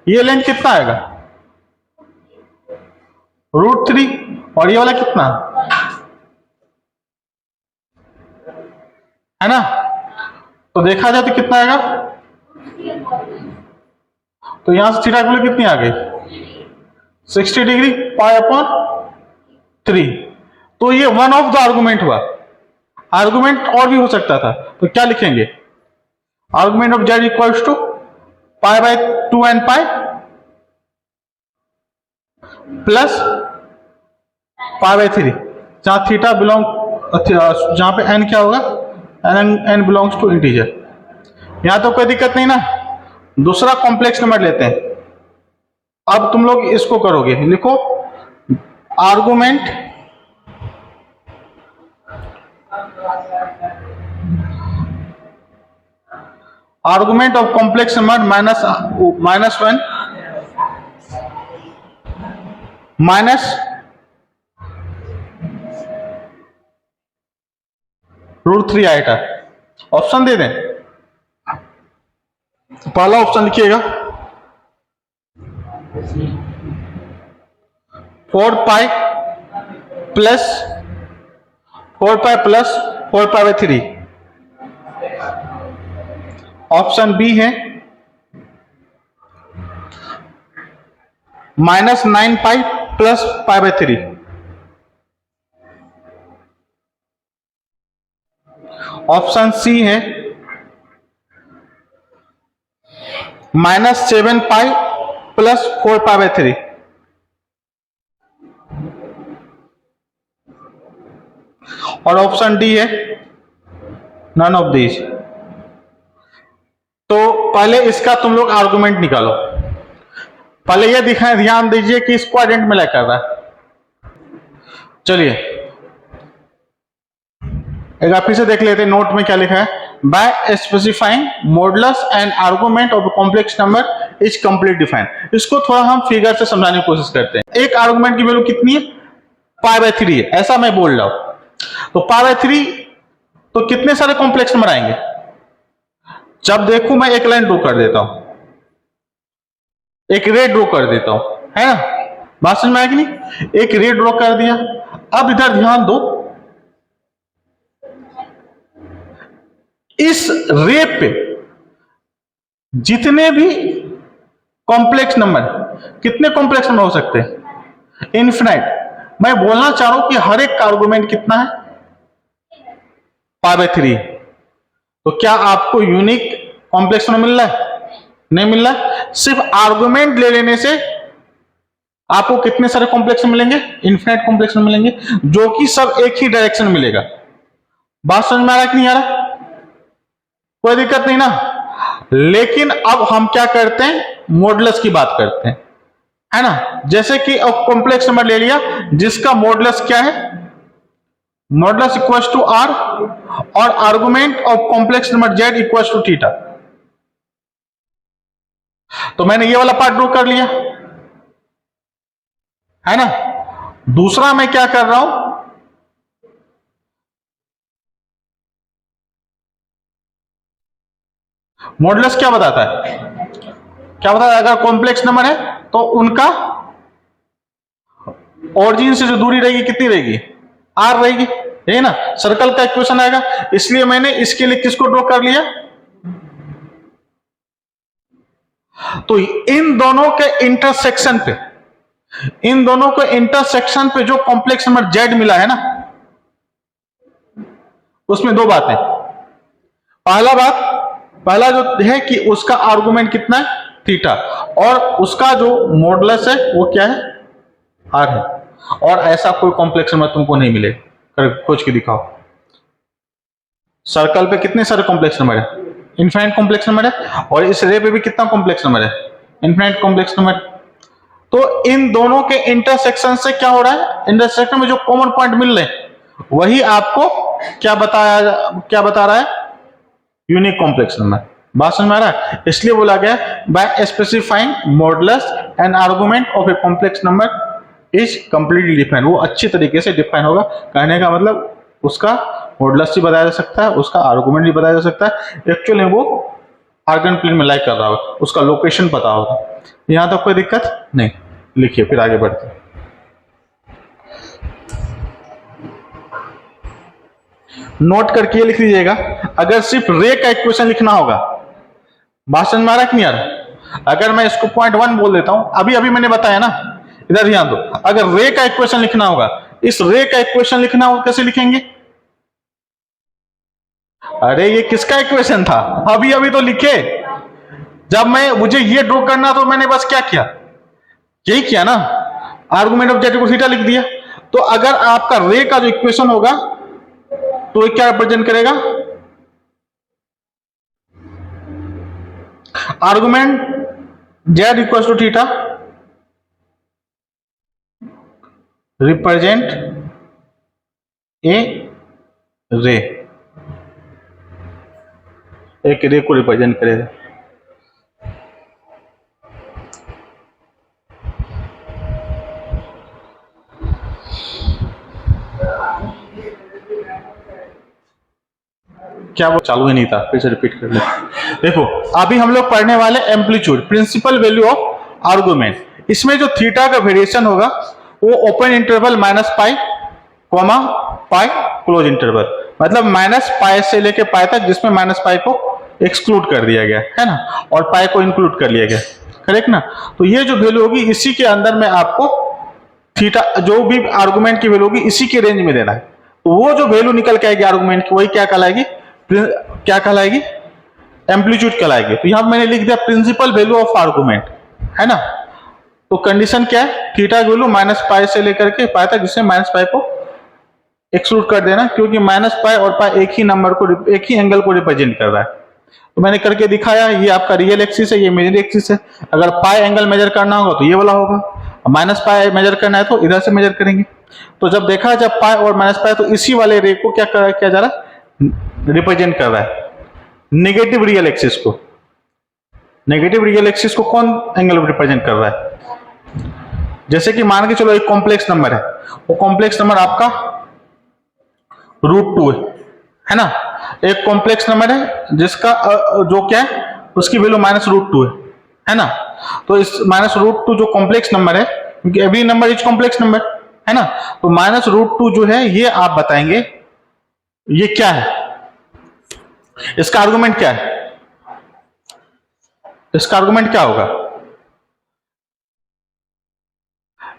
ये लेंथ कितना आएगा, √3। और ये वाला कितना है ना। तो देखा जाए तो कितना आएगा, तो यहां से थीटा की वैल्यू कितनी आ गई, 60 डिग्री π/3। तो ये वन ऑफ द आर्गुमेंट हुआ। आर्गुमेंट और भी हो सकता था, तो क्या लिखेंगे? Argument of z equals to π/2n π plus π/3, जहां थीटा बिलोंग, जहां पे n क्या होगा, n बिलोंग्स टू इंटीजर। यहां तो कोई दिक्कत नहीं ना। दूसरा कॉम्प्लेक्स नंबर लेते हैं। अब तुम लोग इसको करोगे, लिखो argument of complex number -1 minus √3 iota. Option दे दें। पहला ऑप्शन लिखिएगा, 4π प्लस 4π/3। ऑप्शन बी है -9π प्लस π/3। ऑप्शन सी है -7π प्लस 4π/3। और ऑप्शन डी है नन ऑफ दीज। तो पहले इसका तुम लोग आर्गुमेंट निकालो। पहले ये दिखाएं, ध्यान दीजिए कि इस क्वाड्रेंट में लाई कर रहा है। चलिए एक बार फिर से देख लेते हैं नोट में क्या लिखा है। By specifying modulus and argument of complex number is complete define. इसको थोड़ा हम फिगर से समझाने की कोशिश करते हैं। एक आर्गुमेंट की वैल्यू कितनी है, π/3 है, ऐसा मैं बोल रहा हूं। तो π/3 तो कितने सारे कॉम्प्लेक्स नंबर आएंगे? जब देखो मैं एक लाइन ड्रॉ कर देता हूं, एक रे ड्रॉ कर देता हूं, है ना, बात समझ में आएगी नहीं? एक रे ड्रॉ कर दिया। अब इधर ध्यान दो, इस रे पे जितने भी कॉम्प्लेक्स नंबर, कितने कॉम्प्लेक्स नंबर हो सकते हैं? इनफिनाइट। मैं बोलना चाह रहा हूं कि हर एक का आर्गुमेंट कितना है, π/3। तो क्या आपको यूनिक कॉम्प्लेक्स नंबर मिल रहा है? नहीं मिल रहा। सिर्फ आर्गुमेंट ले लेने से आपको कितने सारे कॉम्प्लेक्स मिलेंगे? इनफिनाइट कॉम्प्लेक्स मिलेंगे, जो कि सब एक ही डायरेक्शन मिलेगा। बात समझ में आ रहा है कि नहीं आ रहा? कोई दिक्कत नहीं ना। लेकिन अब हम क्या करते हैं, मॉडुलस की बात करते हैं, है ना। जैसे कि अब कॉम्प्लेक्स नंबर ले लिया जिसका मॉडुलस क्या है, मॉडुलस इक्वल्स टू आर, और argument of complex number z equals to theta. तो मैंने ये वाला पार्ट ड्रॉ कर लिया, है ना। दूसरा मैं क्या कर रहा हूं, मॉडुलस क्या बताता है, क्या बताता है? अगर कॉम्प्लेक्स नंबर है तो उनका ओरिजिन से जो दूरी रहेगी कितनी रहेगी, आर रहेगी, है ना। सर्कल का इक्वेशन आएगा, इसलिए मैंने इसके लिए किसको ड्रॉ कर लिया, तो इन दोनों के इंटरसेक्शन पे, इन दोनों के इंटरसेक्शन पे जो कॉम्प्लेक्स नंबर जेड मिला है ना, उसमें दो बातें। पहला जो है कि उसका आर्गुमेंट कितना है, थीटा, और उसका जो मॉडुलस है वो क्या है, आर है। और ऐसा कोई कॉम्प्लेक्स नंबर तुमको नहीं मिले, खोज के दिखाओ। सर्कल पे कितने सारे कॉम्प्लेक्स नंबर है, इनफाइनाइट कॉम्प्लेक्स नंबर है, और इस रे पे भी कितना कॉम्प्लेक्स नंबर है, इनफाइनाइट कॉम्प्लेक्स नंबर। तो इन दोनों के इंटरसेक्शन से क्या हो रहा है, इंटरसेक्शन में जो कॉमन पॉइंट मिल रहे हैं वही आपको क्या बता रहा है, यूनिक कॉम्प्लेक्स नंबर। बात समझ में आ रहा है? इसलिए बोला गया by specifying modulus and argument of a complex number is completely define. वो अच्छी तरीके से डिफाइन होगा। कहने का मतलब उसका मॉडुलस भी बताया जा सकता है, उसका आर्गुमेंट भी बताया जा सकता है, एक्चुअली वो आर्गन प्लेन में लाई कर रहा होगा, उसका लोकेशन पता होगा। यहां तक कोई दिक्कत नहीं। लिखिए, फिर आगे बढ़ते हैं। नोट करके लिख लीजिएगा, अगर सिर्फ रे का इक्वेशन लिखना होगा, बात समझ में आ रहा है कि नहीं आ रहा? अगर मैं इसको पॉइंट 1 बोल देता हूं, अभी मैंने बताया ना, इधर ध्यान दो। अगर रे का इक्वेशन लिखना होगा, इस रे का इक्वेशन लिखना होगा, कैसे लिखेंगे? अरे ये किसका इक्वेशन था, अभी तो लिखे। जब मुझे ये ड्रॉ करना तो मैंने बस क्या किया, यही किया ना, आर्गुमेंट ऑफ जेड को थीटा लिख दिया। तो अगर आपका रे का जो इक्वेशन होगा तो ये क्या रिप्रेजेंट करेगा, argument z equal to theta represent a ray, एक रे को रिप्रेजेंट करेगा। क्या वो चालू ही नहीं था, फिर से रिपीट कर ले। देखो, अभी हम लोग पढ़ने वाले amplitude, principal value of argument. इसमें जो थीटा का वेरिएशन होगा वो ओपन इंटरवल -π, π क्लोज इंटरवल, मतलब -π से लेके π तक, जिसमें -π को एक्सक्लूड कर दिया गया है ना, और π को इंक्लूड कर लिया गया, करेक्ट ना। तो ये जो वैल्यू होगी, इसी के अंदर में आपको थीटा, जो भी आर्गुमेंट की वैल्यू होगी, इसी के रेंज में देना है। तो वो जो वैल्यू निकल के आएगी आर्गुमेंट की, वही क्या कहलाएगी, एम्पलीट्यूड कहलाएगी। तो यहां मैंने लिख दिया प्रिंसिपल वैल्यू ऑफ आर्गुमेंट, है ना। तो कंडीशन क्या है, थीटा की वैल्यू -π से लेकर के π तक, जिसमें -π को एक्सक्लूड कर देना, क्योंकि -π और π एक ही नंबर को, एक ही एंगल को रिप्रेजेंट कर रहा है। तो मैंने करके दिखाया, ये आपका रियल एक्सिस है, ये इमेजिनरी एक्सिस है। अगर π एंगल मेजर करना होगा तो ये वाला होगा, -π मेजर करना है तो इधर से मेजर करेंगे। तो जब देखा जब π और -π, तो इसी वाले रे को क्या जा रहा है, रिप्रेजेंट कर रहा है, नेगेटिव रियल एक्सिस को। नेगेटिव रियल एक्सिस को कौन एंगल रिप्रेजेंट कर रहा है? जैसे कि मान के चलो एक कॉम्प्लेक्स नंबर है, वो कॉम्प्लेक्स नंबर आपका √2 है ना। एक कॉम्प्लेक्स नंबर है जिसका जो क्या है, उसकी वैल्यू -√2 है ना। तो इस -√2 जो कॉम्प्लेक्स नंबर है, क्योंकि every number is complex number है ना, तो -√2 जो है ये आप बताएंगे ये क्या है, इसका आर्गुमेंट क्या है, इसका आर्गुमेंट क्या होगा?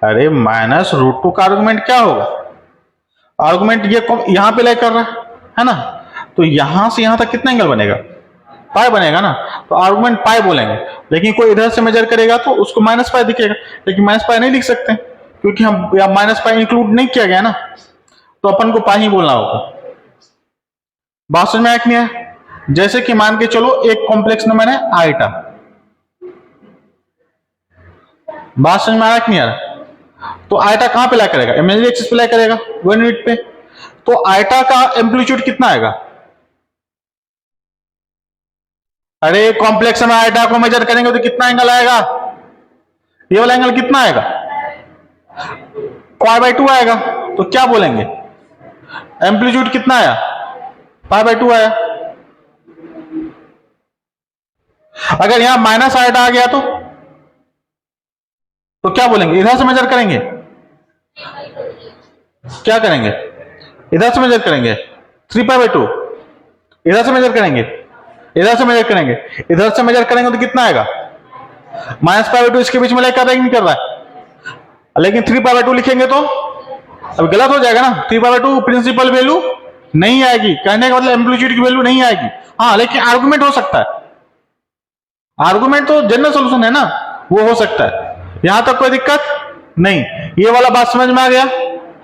अरे -√2 का आर्गुमेंट क्या होगा? आर्गुमेंट ये यहां पे लाई कर रहा है ना, तो यहां से यहां तक कितना एंगल बनेगा? पाई बनेगा ना। तो आर्गुमेंट पाई बोलेंगे, लेकिन कोई इधर से मेजर करेगा तो उसको -पाई दिखेगा, लेकिन -पाई नहीं लिख सकते क्योंकि हम -पाई इंक्लूड नहीं किया गया ना, तो अपन को पाई ही बोलना होगा। बात समझ में आया कि नहीं है? जैसे कि मान के चलो एक कॉम्प्लेक्स नंबर है आइटा, बात समझ में आया कि नहीं आ रहा? तो आइटा कहां पे लाई करेगा? इमेजिनरी एक्सिस पे लाई करेगा 1 यूनिट पे। तो आइटा का एम्पलीट्यूड कितना आएगा? अरे कॉम्प्लेक्स में आइटा को मेजर करेंगे तो कितना एंगल आएगा? ये वाला एंगल कितना आएगा? π/2 आएगा। तो क्या बोलेंगे? एम्पलीट्यूड कितना आया? π/2 आया। अगर यहां माइनस आइटा आ गया तो क्या बोलेंगे? इधर से मेजर करेंगे, क्या करेंगे? इधर से मेजर करेंगे 3π/2, इधर से मेजर करेंगे, इधर से मेजर करेंगे, इधर से मेजर करेंगे तो कितना आएगा? -π/2 इसके बीच में लेकर रहा है नहीं कर रहा है, लेकिन 3π/2 लिखेंगे तो अब गलत हो जाएगा ना। 3π/2 प्रिंसिपल वैल्यू नहीं आएगी, कहने का मतलब एम्पलीट्यूड की वैल्यू नहीं आएगी। हाँ, लेकिन आर्गुमेंट हो सकता है, आर्गुमेंट तो जनरल सॉल्यूशन है ना, वो हो सकता है, यहां तक कोई दिक्कत नहीं। ये वाला बात समझ में आ गया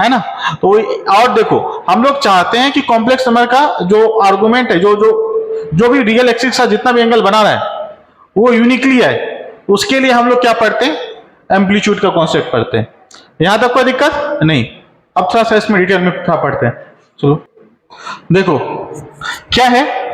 है ना। तो और देखो, हम लोग चाहते हैं कि कॉम्प्लेक्स नंबर का जो आर्गुमेंट है, जो भी रियल एक्सिस का जितना भी एंगल बना रहा है वो यूनिकली है। उसके लिए हम लोग क्या पढ़ते हैं? एम्पलीट्यूड का कॉन्सेप्ट पढ़ते हैं। यहां तक कोई दिक्कत नहीं। अब थोड़ा सा इसमें डिटेल में क्या पढ़ते हैं, चलो देखो क्या है।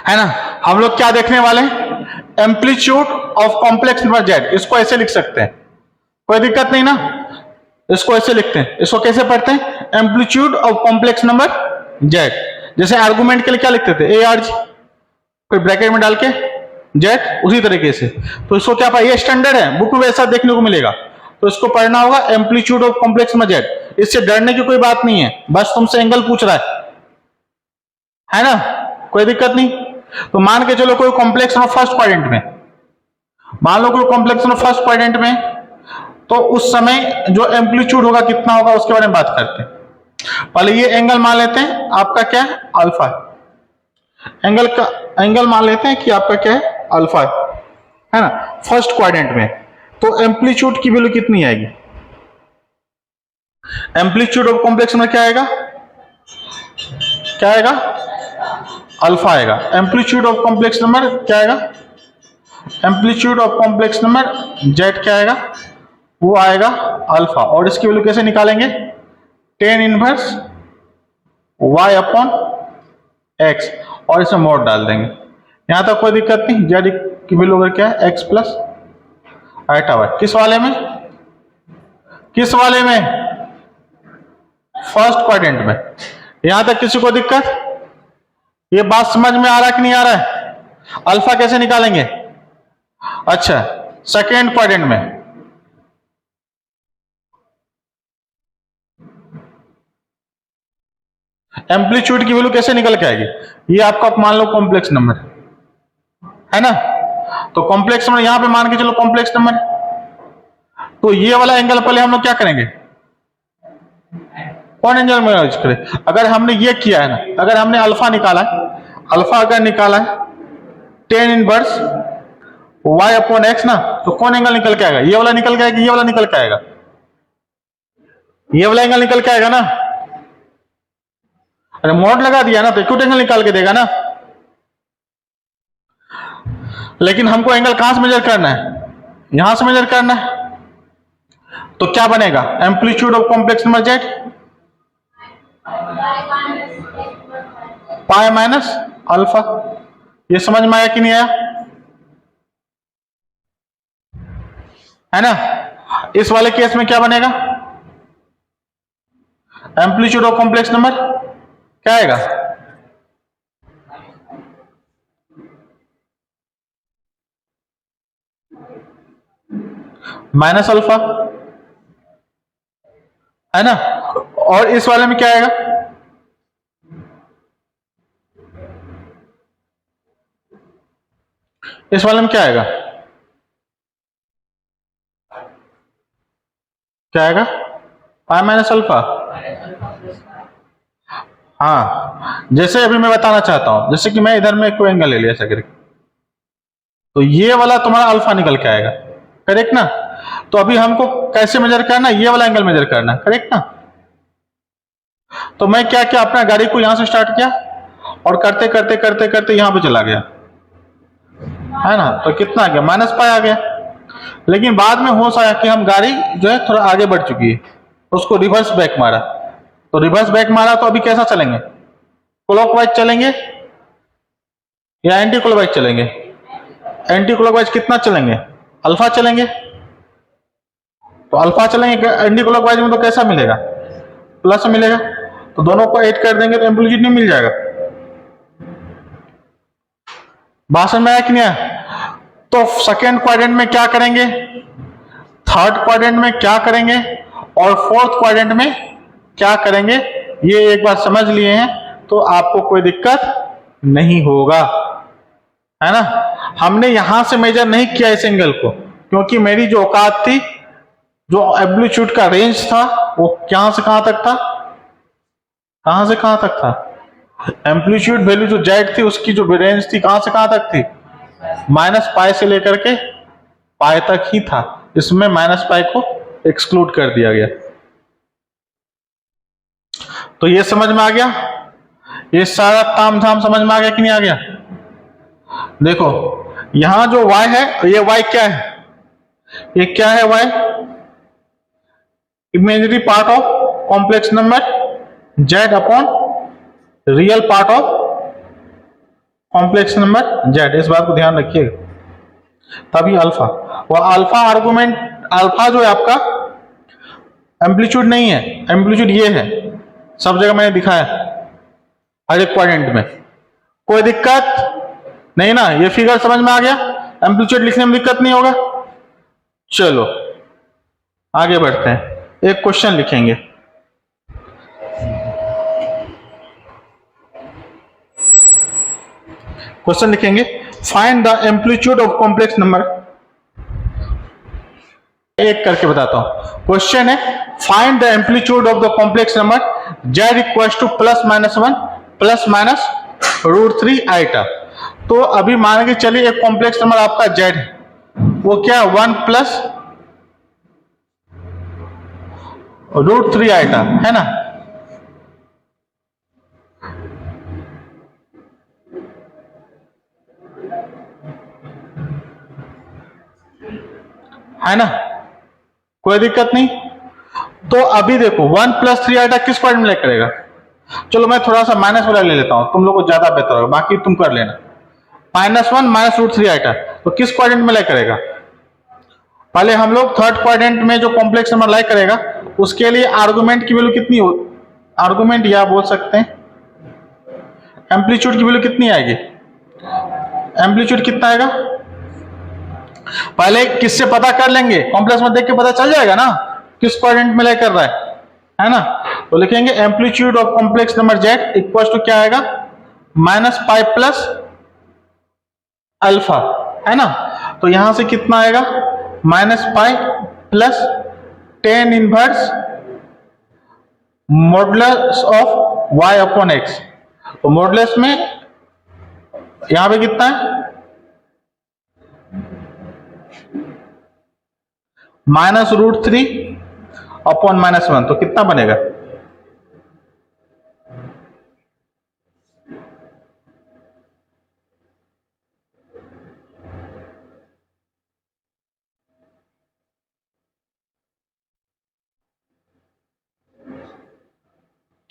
है ना, हम लोग क्या देखने वाले हैं? Amplitude of complex number Z. इसको ऐसे लिख सकते हैं, कोई दिक्कत नहीं ना। इसको ऐसे लिखते हैं, इसको कैसे पढ़ते हैं? Amplitude of complex number Z. जैसे आर्गुमेंट के लिए क्या लिखते थे? ARG, कोई ब्रैकेट में डाल के जेड, उसी तरीके से। तो इसको क्या पढ़ा? ये स्टैंडर्ड है, बुक में ऐसा देखने को मिलेगा, तो इसको पढ़ना होगा amplitude of complex number Z. इससे डरने की कोई बात नहीं है, बस तुमसे एंगल पूछ रहा है ना, कोई दिक्कत नहीं। तो मान के चलो कोई कॉम्प्लेक्स नंबर फर्स्ट क्वाड्रेंट में, मान लो कोई कॉम्प्लेक्स नंबर फर्स्ट क्वाड्रेंट में, तो उस समय जो एम्पलीट्यूड होगा कितना होगा उसके बारे में बात करते हैं। पहले ये एंगल मान लेते हैं, आपका क्या है? अल्फा। एंगल मान लेते हैं कि आपका क्या है? अल्फा है ना, फर्स्ट क्वाड्रेंट में। तो एम्पलीट्यूड की वैल्यू कितनी आएगी? एम्पलीट्यूड ऑफ कॉम्प्लेक्स नंबर क्या आएगा? क्या आएगा? अल्फा आएगा। एम्पलीट्यूड ऑफ कॉम्प्लेक्स नंबर क्या आएगा? Amplitude of complex number Z क्या आएगा? वो आएगा अल्फा। और इसकी वैल्यू कैसे निकालेंगे? tan इनवर्स y/x, और इसमें मोड डाल देंगे। यहां तक कोई दिक्कत नहीं। जेड की वैल्यू अगर क्या है? x plus iota y. किस वाले में? किस वाले में? फर्स्ट क्वाड्रेंट में। यहां तक किसी को दिक्कत? ये बात समझ में आ रहा है कि नहीं आ रहा है? अल्फा कैसे निकालेंगे? अच्छा, सेकेंड क्वाड्रेंट में। एम्पलीट्यूड की वैल्यू कैसे निकल के आएगी? ये आपका मान लो कॉम्प्लेक्स नंबर है ना, तो कॉम्प्लेक्स नंबर यहां पे मान के चलो कॉम्प्लेक्स नंबर, तो ये वाला एंगल पहले हम लोग क्या करेंगे? कौन एंगल में यूज करें? अगर हमने ये किया है ना, अगर हमने अल्फा निकाला है, अल्फा अगर निकाला है tan inverse y upon x ना, तो कौन एंगल निकल के आएगा? ये वाला निकल के आएगा, ये वाला निकल के आएगा, ये वाला एंगल निकल के आएगा ना। अरे मॉड लगा दिया ना तो एक्यूट एंगल निकाल के देगा ना। लेकिन हमको एंगल कहां से मेजर करना है? यहां से मेजर करना है। तो क्या बनेगा? Amplitude of complex number Z pi minus alpha. ये समझ में आया कि नहीं आया? है ना। इस वाले केस में क्या बनेगा? एम्पलीट्यूड ऑफ कॉम्प्लेक्स नंबर क्या आएगा? माइनस अल्फा, है ना। और इस वाले में क्या आएगा? इस वाले में क्या आएगा? क्या आएगा? Pi minus alpha. हाँ, जैसे अभी मैं बताना चाहता हूं, जैसे कि मैं इधर में कोई एंगल ले लिया ऐसा करके, तो ये वाला तुम्हारा अल्फा निकल के आएगा, करेक्ट ना। तो अभी हमको कैसे मेजर करना? ये वाला एंगल मेजर करना, करेक्ट ना। तो मैं क्या किया, अपना गाड़ी को यहां से स्टार्ट किया और करते करते करते करते यहां पे चला गया, है ना। तो कितना आ गया? माइनस पाई आ गया। लेकिन बाद में होश आया कि हम गाड़ी जो है थोड़ा आगे बढ़ चुकी है, उसको रिवर्स बैक मारा। तो रिवर्स बैक मारा तो अभी कैसा चलेंगे? क्लॉकवाइज चलेंगे या एंटी क्लॉकवाइज चलेंगे? एंटी क्लॉकवाइज कितना चलेंगे? अल्फा चलेंगे। तो अल्फा चलेंगे एंटी क्लॉकवाइज में, तो कैसा मिलेगा? प्लस मिलेगा। तो दोनों को ऐड कर देंगे तो एम्पलीट्यूड नहीं मिल जाएगा। भाषण में आया कि नहीं आया? तो सेकेंड क्वाड्रेंट में क्या करेंगे, थर्ड क्वाड्रेंट में क्या करेंगे और फोर्थ क्वाड्रेंट में क्या करेंगे, ये एक बार समझ लिए हैं तो आपको कोई दिक्कत नहीं होगा, है ना। हमने यहां से मेजर नहीं किया इस एंगल को, क्योंकि मेरी जो औकात थी, जो एम्पलीट्यूड का रेंज था, वो कहां से कहां तक था? कहां से कहां तक था? एम्पलीट्यूड वैल्यू जो जेड थी उसकी जो रेंज थी कहां से कहां तक थी? माइनस पाई से लेकर के पाई तक ही था। इसमें माइनस पाई को एक्सक्लूड कर दिया गया। तो ये समझ में आ गया? ये सारा ताम झाम समझ में आ गया कि नहीं आ गया? देखो यहां जो y है, ये y क्या है? ये क्या है? y imaginary part of complex number z upon real part of complex number z। इस बात को ध्यान रखिएगा। तभी अल्फा, वो अल्फा आर्गुमेंट, अल्फा जो है आपका एम्पलीट्यूड नहीं है, एम्पलीट्यूड ये है। सब जगह मैंने दिखाया हर एक क्वाड्रेंट में। कोई दिक्कत नहीं ना? ये फिगर समझ में आ गया? एम्पलीट्यूड लिखने में दिक्कत नहीं होगा। चलो आगे बढ़ते हैं, एक क्वेश्चन लिखेंगे। क्वेश्चन लिखेंगे, find the amplitude of complex number. एक करके बताता हूं। क्वेश्चन है, find the amplitude of the complex number z equals to plus minus 1 plus minus √3 iota. तो अभी मान के चलिए एक कॉम्प्लेक्स नंबर आपका z है, वो क्या? 1 प्लस √3 आइटा, है ना। है ना, कोई दिक्कत नहीं। तो अभी देखो 1 प्लस 3 आइटा किस क्वाड्रेंट में करेगा? चलो मैं थोड़ा सा माइनस वाला ले लेता हूं, तुम लोग को ज्यादा बेहतर होगा, बाकी तुम कर लेना। -1 माइनस √3 आइटा, तो किस क्वाड्रेंट में लाइक करेगा? पहले हम लोग थर्ड क्वाड्रेंट में जो कॉम्प्लेक्स नंबर लाइक करेगा उसके लिए आर्गुमेंट की वैल्यू कितनी हो, आर्गुमेंट या बोल सकते हैं एम्पलीट्यूड की वैल्यू कितनी आएगी? एम्पलीट्यूड कितना आएगा? पहले किससे पता कर लेंगे? कॉम्प्लेक्स में देख के पता चल जाएगा ना किस क्वाड्रेंट में लाइक कर रहा है ना। तो लिखेंगे amplitude of complex number z equal to क्या आएगा? माइनस पाई प्लस अल्फा, है ना। तो यहां से कितना आएगा? Minus pi plus tan inverse modulus of y upon x। तो मॉडुलस में यहां पे कितना है? -√3 अपॉन -1, तो कितना बनेगा?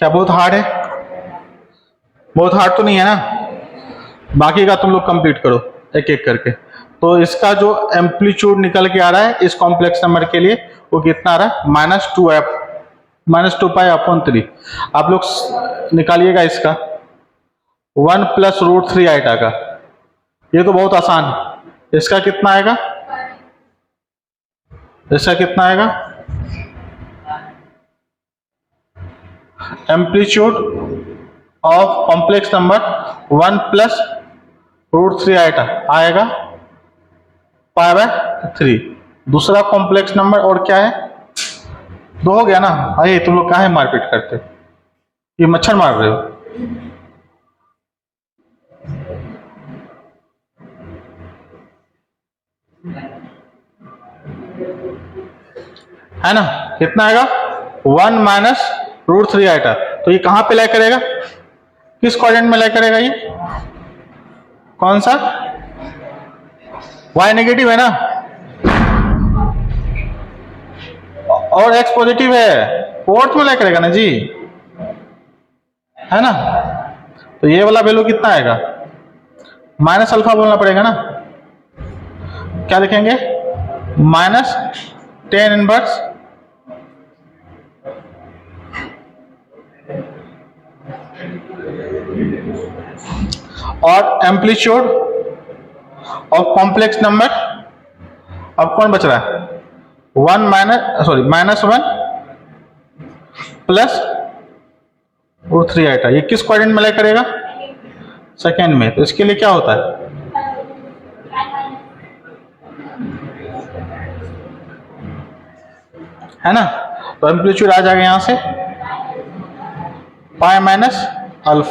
क्या बहुत हार्ड है? बहुत हार्ड तो नहीं है ना? बाकी का तुम लोग कंप्लीट करो एक एक करके। तो इसका जो एम्पलीट्यूड निकल के आ रहा है इस कॉम्प्लेक्स नंबर के लिए वो कितना आ रहा है? -2π/3। आप लोग निकालिएगा इसका 1 + √3 आइटा का। ये तो बहुत आसान है। इसका कितना आएगा? इसका कितना आएगा? Amplitude of complex number 1 + √3 iota आएगा π/3। दूसरा कॉम्प्लेक्स नंबर और क्या है? 2 हो गया ना? अरे तुम लोग काहे मारपीट करते हो? ये मच्छर मार रहे हो। है ना? कितना आएगा? 1 - √3 आइटा। तो ये कहां पे लाई करेगा? किस क्वाड्रेंट में लाई करेगा? ये कौन सा? y नेगेटिव है ना और x पॉजिटिव है, फोर्थ में लाई करेगा ना जी, है ना? तो ये वाला वैल्यू कितना आएगा? -α बोलना पड़ेगा ना। क्या लिखेंगे? -tan−1 और एम्पलीट्यूड ऑफ कॉम्प्लेक्स नंबर। अब कौन बच रहा है? -1 प्लस √3 आइटा। ये किस क्वाड्रेंट में लाई करेगा? सेकेंड में। तो इसके लिए क्या होता है? है ना? तो एम्पलीट्यूड आ जाएगा यहां से π-α।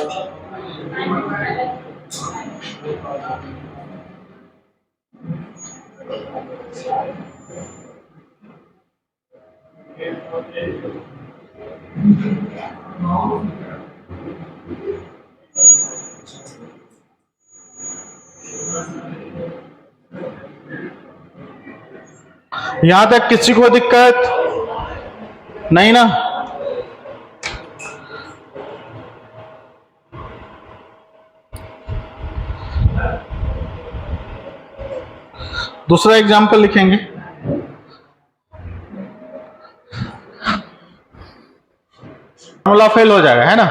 यहां तक किसी को दिक्कत नहीं ना? दूसरा एग्जाम्पल लिखेंगे। फॉर्मूला फेल हो जाएगा, है ना?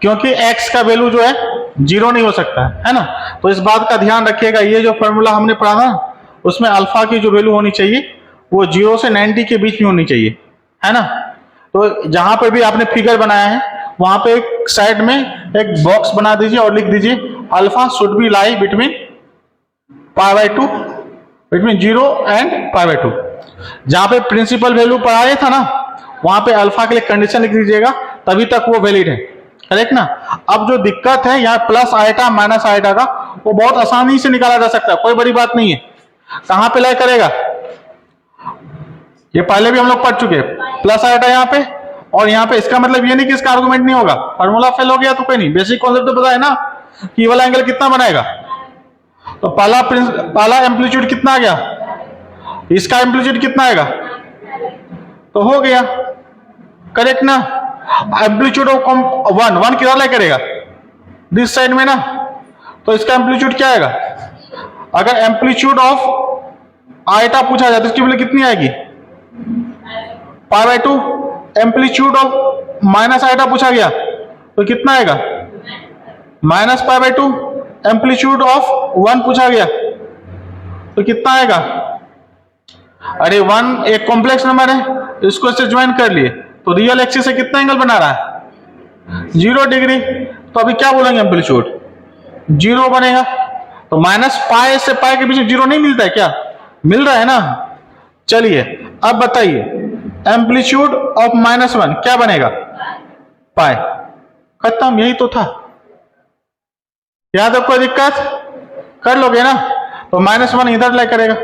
क्योंकि x का वैल्यू जो है 0 नहीं हो सकता है ना? तो इस बात का ध्यान रखिएगा, ये जो फॉर्मूला हमने पढ़ा था उसमें अल्फा की जो वैल्यू होनी चाहिए वो 0 से 90 के बीच में होनी चाहिए, है ना? तो जहां पर भी आपने फिगर बनाया है वहां पे एक साइड में एक बॉक्स बना दीजिए और लिख दीजिए alpha should be lie between π/2, between 0 and π/2। जहां पे प्रिंसिपल वैल्यू पढ़ाया था ना वहां पे अल्फा के लिए कंडीशन लिख दीजिएगा, तभी तक वो वैलिड है, करेक्ट ना? अब जो दिक्कत है यहाँ प्लस आइटा माइनस आइटा का, वो बहुत आसानी से निकाला जा सकता है, कोई बड़ी बात नहीं है। कहां पे लाई करेगा? ये पहले भी हम लोग पढ़ चुके हैं, प्लस आइटा यहाँ पे और यहाँ पे। इसका मतलब ये नहीं कि इसका आर्गुमेंट नहीं होगा, फार्मूला फेल हो गया तो कोई नहीं, बेसिक कॉन्सेप्ट तो पता है ना कि ये वाला एंगल कितना बनाएगा। तो पहला एम्पलीट्यूड कितना आ गया? इसका एम्पलीट्यूड कितना आएगा? तो हो गया, करेक्ट ना? एम्पलीट्यूड ऑफ 1 किधर लाई करेगा? दिस साइड में ना। तो इसका एम्पलीट्यूड क्या आएगा? अगर एम्पलीट्यूड ऑफ आइटा पूछा जाए तो इसकी वैल्यू कितनी आएगी? π/2। एम्पलीट्यूड ऑफ माइनस आइटा पूछा गया तो कितना आएगा? -π/2। एम्पलीट्यूड ऑफ 1 पूछा गया तो कितना आएगा? अरे 1 एक कॉम्प्लेक्स नंबर है, इसको इससे ज्वाइन कर लिए तो रियल एक्सिस से कितना एंगल बना रहा है? 0 डिग्री। तो अभी क्या बोलेंगे? एम्पलीट्यूड 0 बनेगा। तो -π से π के बीच में 0 नहीं मिलता है क्या? मिल रहा है ना? चलिए अब बताइए, एम्पलीट्यूड ऑफ -1 क्या बनेगा? π। खत्म, यही तो था। यहां तक कोई दिक्कत? कर लोगे ना? तो -1 इधर लाई करेगा,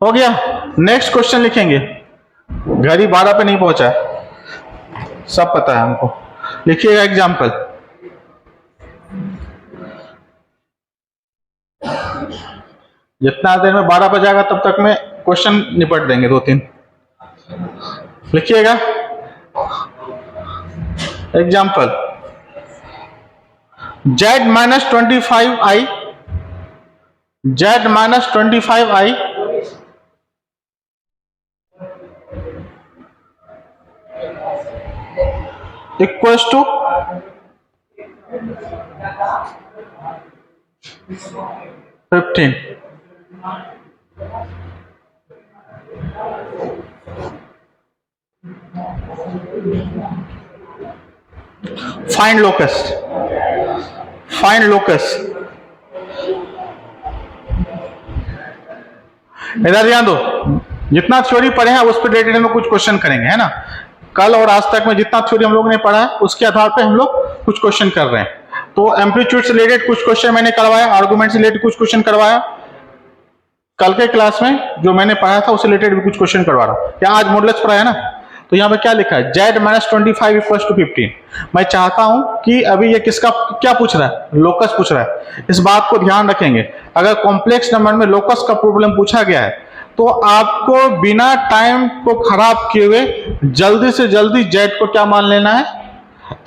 हो गया। नेक्स्ट क्वेश्चन लिखेंगे, घड़ी 12 पे नहीं पहुंचा है, सब पता है हमको। लिखिएगा एग्जाम्पल। जितना देर में 12 बज जाएगा तब तक में क्वेश्चन निपट देंगे 2-3। लिखिएगा example. z minus 25i, z minus 25i equals to 15। Find locus, find locus. इधर ध्यान दो, जितना थ्योरी पढ़े हैं उस पर रिलेटेड में कुछ क्वेश्चन करेंगे, है ना। कल और आज तक में जितना थ्योरी हम लोगों ने पढ़ा है उसके आधार पे हम लोग कुछ क्वेश्चन कर रहे हैं। तो एम्पलीट्यूड से रिलेटेड कुछ क्वेश्चन मैंने करवाया, आर्गुमेंट से रिलेटेड कुछ क्वेश्चन करवाया, कल के क्लास में जो मैंने पढ़ा था उससे रिलेटेड भी कुछ क्वेश्चन करवा रहा हूं। या आज मॉडुलस पढ़ा है ना, तो यहाँ पे क्या लिखा है, z माइनस 25 इक्वल्स टू 15। मैं चाहता हूं कि अभी ये किसका क्या पूछ रहा है, लोकस पूछ रहा है। इस बात को ध्यान रखेंगे, अगर कॉम्प्लेक्स नंबर में लोकस का प्रॉब्लम पूछा गया है तो आपको बिना टाइम को खराब किए हुए जल्दी से जल्दी z को क्या मान लेना है,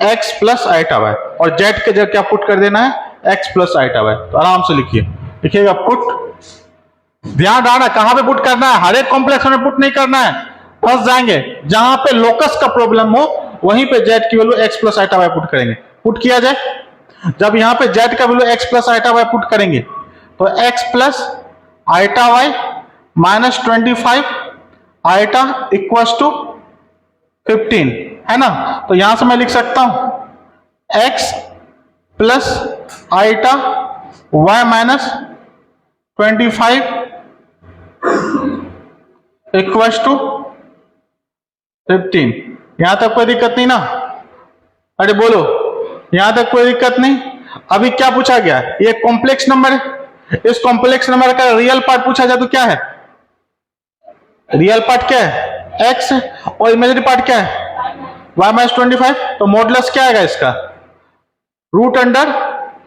x प्लस आइटा वाई, और z के जगह क्या पुट कर देना है, x प्लस आइटा वाई। तो आराम से लिखिए, लिखिएगा पुट। ध्यान रखना कहां पे पुट करना है, हर एक कॉम्प्लेक्स में पुट नहीं करना है, फंस जाएंगे। जहां पे लोकस का प्रॉब्लम हो वहीं पे z की value x plus iota y put करेंगे। पुट किया जाए, जब यहां पे z का value x plus iota y put करेंगे तो x plus iota y minus 25 iota equals to 15, है ना। तो यहां से मैं लिख सकता हूं x plus iota y minus 25 equals to 15। यहां तक कोई दिक्कत नहीं ना, अरे बोलो, यहां तक कोई दिक्कत नहीं। अभी क्या पूछा गया, ये कॉम्प्लेक्स नंबर है, इस कॉम्प्लेक्स नंबर का रियल पार्ट पूछा जाए तो क्या है, रियल पार्ट क्या है, x है, और इमेजिनरी पार्ट क्या है, y माइनस 25। तो मॉडुलस क्या आएगा इसका, रूट अंडर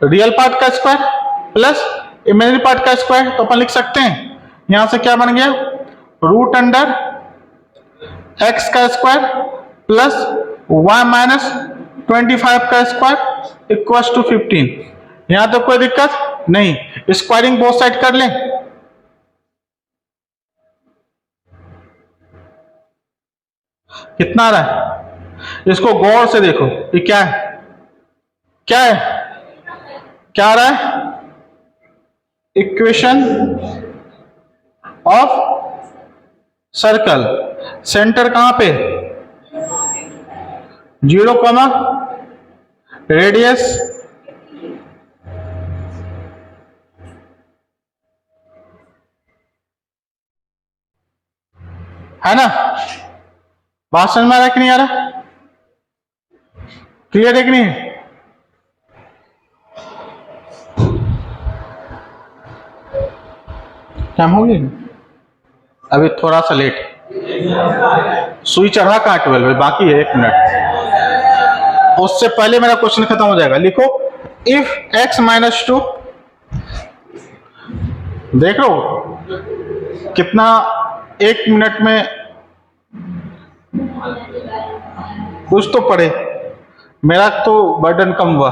रियल पार्ट का स्क्वायर प्लस इमेजिनरी पार्ट का स्क्वायर। तो अपन लिख सकते हैं यहां से क्या बन गया, रूट अंडर x का स्क्वायर प्लस y माइनस 25 का स्क्वायर इक्वल्स टू 15। यहां तो कोई दिक्कत नहीं, स्क्वायरिंग बोथ साइड कर लें। कितना आ रहा है, इसको गौर से देखो, ये क्या है, क्या है, क्या आ रहा है, इक्वेशन ऑफ सर्कल। सेंटर कहां पे, 0, रेडियस है ना। बात समझ में आ रहा है कि नहीं आ रहा, क्लियर है कि नहीं, टाइम हो गया अभी थोड़ा सा लेट, सुई चढ़ा कहां 12, बाकी है 1 मिनट, उससे पहले मेरा क्वेश्चन खत्म हो जाएगा। लिखो इफ x माइनस 2, देख लो कितना 1 मिनट में कुछ तो पढ़े, मेरा तो बर्डन कम हुआ।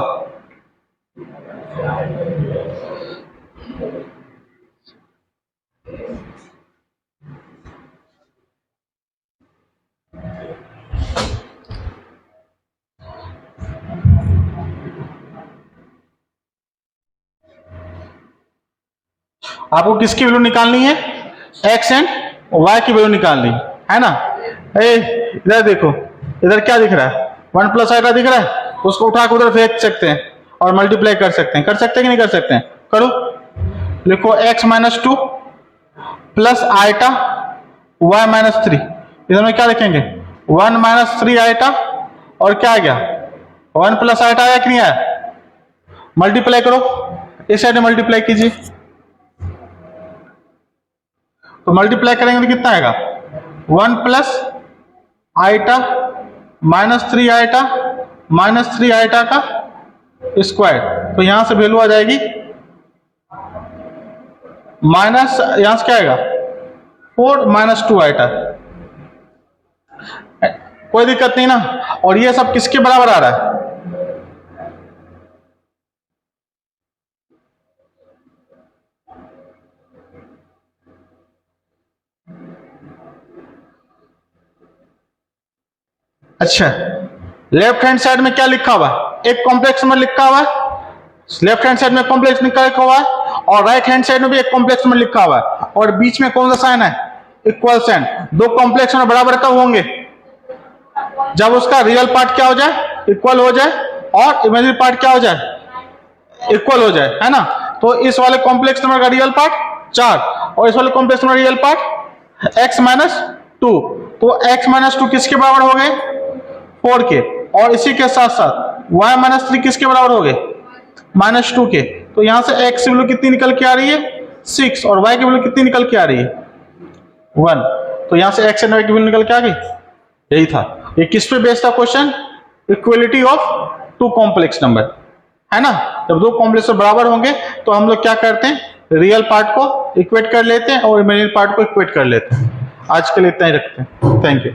आपको किसकी वैल्यू निकालनी है, x एंड y की वैल्यू निकालनी है ना। इधर देखो, इधर क्या दिख रहा है, 1 प्लस आइटा दिख रहा है, उसको उठा के उधर फेंक सकते हैं और मल्टीप्लाई कर सकते हैं, कर सकते हैं कि नहीं कर सकते हैं, करो। लिखो x minus 2 plus iota y minus 3, इधर में क्या लिखेंगे, 1 माइनस 3 आइटा, और क्या आ गया, 1 प्लस आइटा आया कि नहीं आया, मल्टीप्लाई करो, इस साइड में मल्टीप्लाई कीजिए, तो मल्टीप्लाई करेंगे तो कितना आएगा 1 plus iota minus 3 iota minus 3 iota का स्क्वायर। तो यहां से वैल्यू आ जाएगी माइनस, यहां से क्या आएगा 4 माइनस 2 आइटा। कोई दिक्कत नहीं ना। और ये सब किसके बराबर आ रहा है? अच्छा, लेफ्ट हैंड साइड में क्या लिखा हुआ है? एक कॉम्प्लेक्स नंबर लिखा हुआ है, लेफ्ट हैंड साइड में कॉम्प्लेक्स नंबर लिखा हुआ है, और राइट हैंड साइड में भी एक कॉम्प्लेक्स नंबर लिखा हुआ है, और बीच में कौन सा साइन है? Equal sign. दो कॉम्प्लेक्स नंबर बराबर कब होंगे? जब उसका रियल पार्ट क्या हो जाए? इक्वल हो जाए, और इमेजिनरी पार्ट क्या हो जाए? इक्वल हो जाए, है ना। तो इस वाले कॉम्प्लेक्स नंबर का रियल पार्ट 4 और इस वाले complex number real part x minus 2। तो x माइनस 2 किसके बराबर हो गए? 4 के। और इसी के साथ साथ y माइनस 3 किसके बराबर हो गए? माइनस 2 के। तो यहां से x की वैल्यू कितनी निकल के आ रही है? 6, और y की वैल्यू कितनी निकल के आ रही है? 1। तो यहां से x एंड y की वैल्यू निकल के आ गई। यही था। ये किस पे बेस्ड था question? Equality of two complex number, है ना। जब दो कॉम्प्लेक्स बराबर होंगे तो हम लोग क्या करते हैं? रियल पार्ट को इक्वेट कर लेते हैं और इमेजिनरी पार्ट को इक्वेट कर लेते हैं। आज के लिए इतना ही रखते हैं। Thank you.